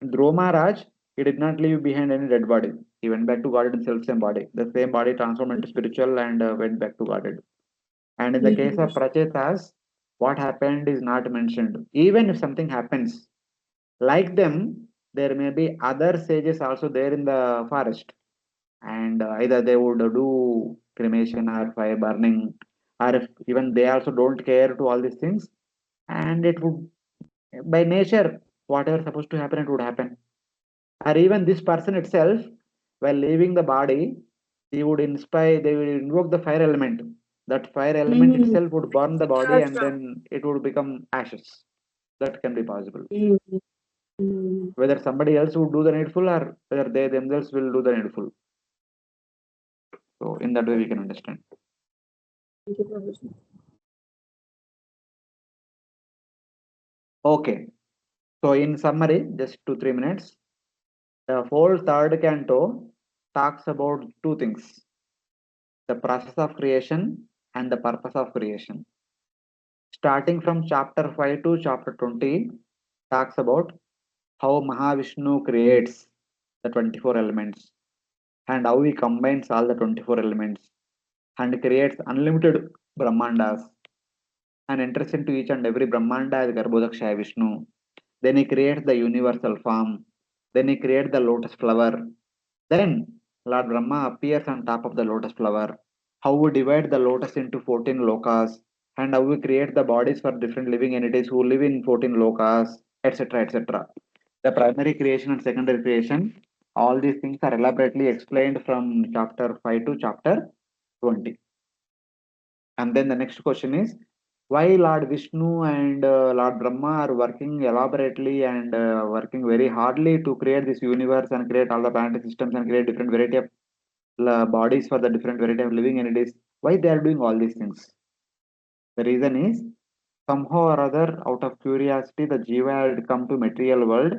Dhruva Maharaj, he did not leave behind any dead body. He went back to God in self same body. The same body transformed into spiritual and went back to Godhead. And in the case of Prachetas, what happened is not mentioned. Even if something happens, like them, there may be other sages also there in the forest. And either they would do cremation or fire burning, or if even they also don't care to all these things. And it would, by nature, whatever supposed to happen, it would happen. Or even this person itself, while leaving the body, he would inspire, they will invoke the fire element. That fire element itself would burn the body and then it would become ashes. That can be possible. Whether somebody else would do the needful or whether they themselves will do the needful. So in that way we can understand. Okay. So in summary, just 2-3 minutes. The whole third canto talks about two things: the process of creation and the purpose of creation. Starting from chapter 5 to chapter 20, talks about how Mahavishnu creates the 24 elements and how he combines all the 24 elements and creates unlimited Brahmandas and enters into each and every Brahmanda as Garbhodakshaya Vishnu. Then he creates the universal form. Then he creates the lotus flower. Then Lord Brahma appears on top of the lotus flower. How we divide the lotus into 14 lokas and how we create the bodies for different living entities who live in 14 lokas, etc. etc. The primary creation and secondary creation, all these things are elaborately explained from chapter 5 to chapter 20. And then the next question is why Lord Vishnu and Lord Brahma are working elaborately and working very hardly to create this universe and create all the planetary systems and create different variety of bodies for the different variety of living entities. Why they are doing all these things? The reason is somehow or other, out of curiosity, the Jiva had come to material world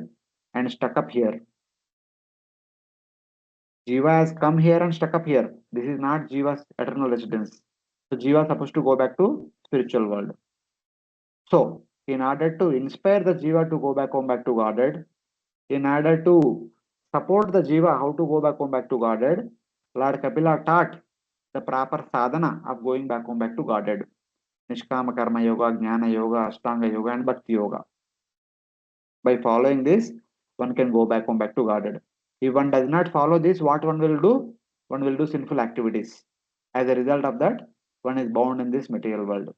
and stuck up here. Jiva has come here and stuck up here. This is not Jiva's eternal residence. So Jiva is supposed to go back to spiritual world. So in order to inspire the Jiva to go back home back to Godhead, in order to support the Jiva how to go back home back to Godhead, Lord Kapila taught the proper sadhana of going back home back to Godhead. Nishkama Karma Yoga, Jnana Yoga, Ashtanga Yoga, and Bhakti Yoga. By following this, one can go back home back to Godhead. If one does not follow this, what one will do? One will do sinful activities. As a result of that, one is bound in this material world.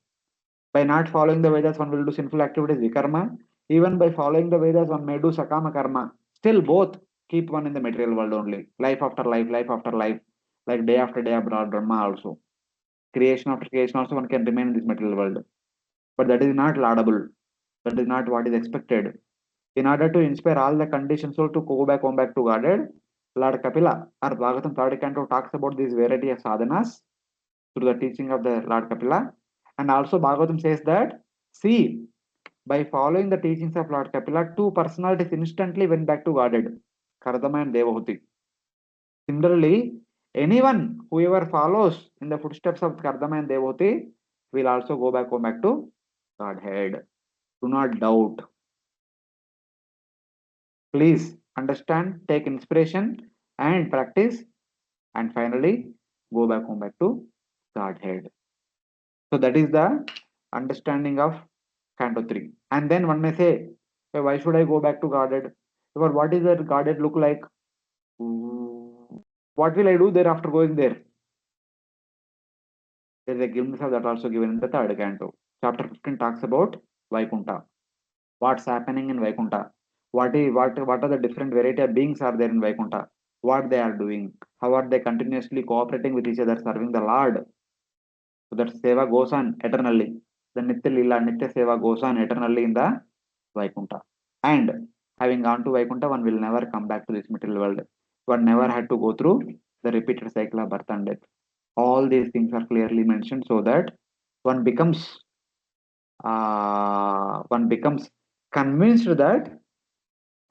By not following the Vedas, one will do sinful activities, vikarma. Even by following the Vedas, one may do sakama karma. Still, both keep one in the material world only. Life after life, life after life, like day after day abroad, Brahma also. Creation after creation also, one can remain in this material world. But that is not laudable. That is not what is expected. In order to inspire all the conditioned soul to go back, home back to Godhead, Lord Kapila or Bhagavatam 3rd canto talks about this variety of sadhanas through the teaching of the Lord Kapila. And also Bhagavatam says that, see, by following the teachings of Lord Kapila, two personalities instantly went back to Godhead, Kardama and Devahuti. Similarly, anyone, whoever follows in the footsteps of Kardama and Devahuti, will also go back, home back to Godhead. Do not doubt. Please understand, take inspiration and practice, and finally go back, home back to Godhead. So that is the understanding of Canto 3. And then one may say, "Hey, why should I go back to Godhead? Or what is that Godhead look like? What will I do there after going there?" There is a glimpse of that also given in the 3rd canto. Chapter 15 talks about Vaikuntha. What's happening in Vaikuntha? What are the different variety of beings are there in Vaikuntha? What they are doing? How are they continuously cooperating with each other, serving the Lord? So that Seva goes on eternally. The Nitya Lila, Nitya Seva goes on eternally in the Vaikuntha. And having gone to Vaikuntha, one will never come back to this material world. One never had to go through the repeated cycle of birth and death. All these things are clearly mentioned so that one becomes convinced that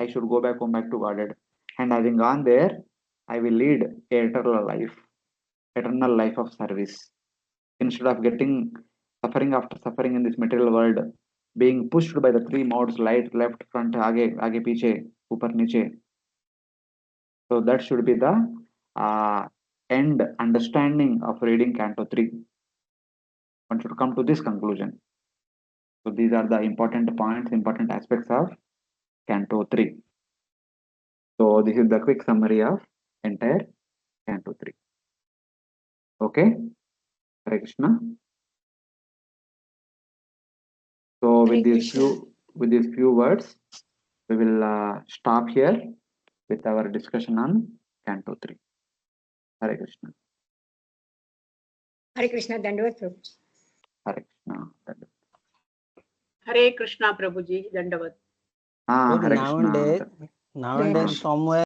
I should go back, home back to Godhead. And having gone there, I will lead eternal life of service. Instead of getting suffering after suffering in this material world, being pushed by the three modes, light, left, front, aage piche, upar, niche. So that should be the end understanding of reading Canto 3. One should come to this conclusion. So these are the important points, important aspects of Canto 3. So this is the quick summary of entire Canto 3. Okay, Hare Krishna. So Hare Krishna. with these few words, we will stop here with our discussion on Canto 3. Hare Krishna. Hare Krishna, Dandavat Prabhu. Hare Krishna. Hare Krishna Prabhuji, Dandavat. Hare Krishna. Nowadays somewhere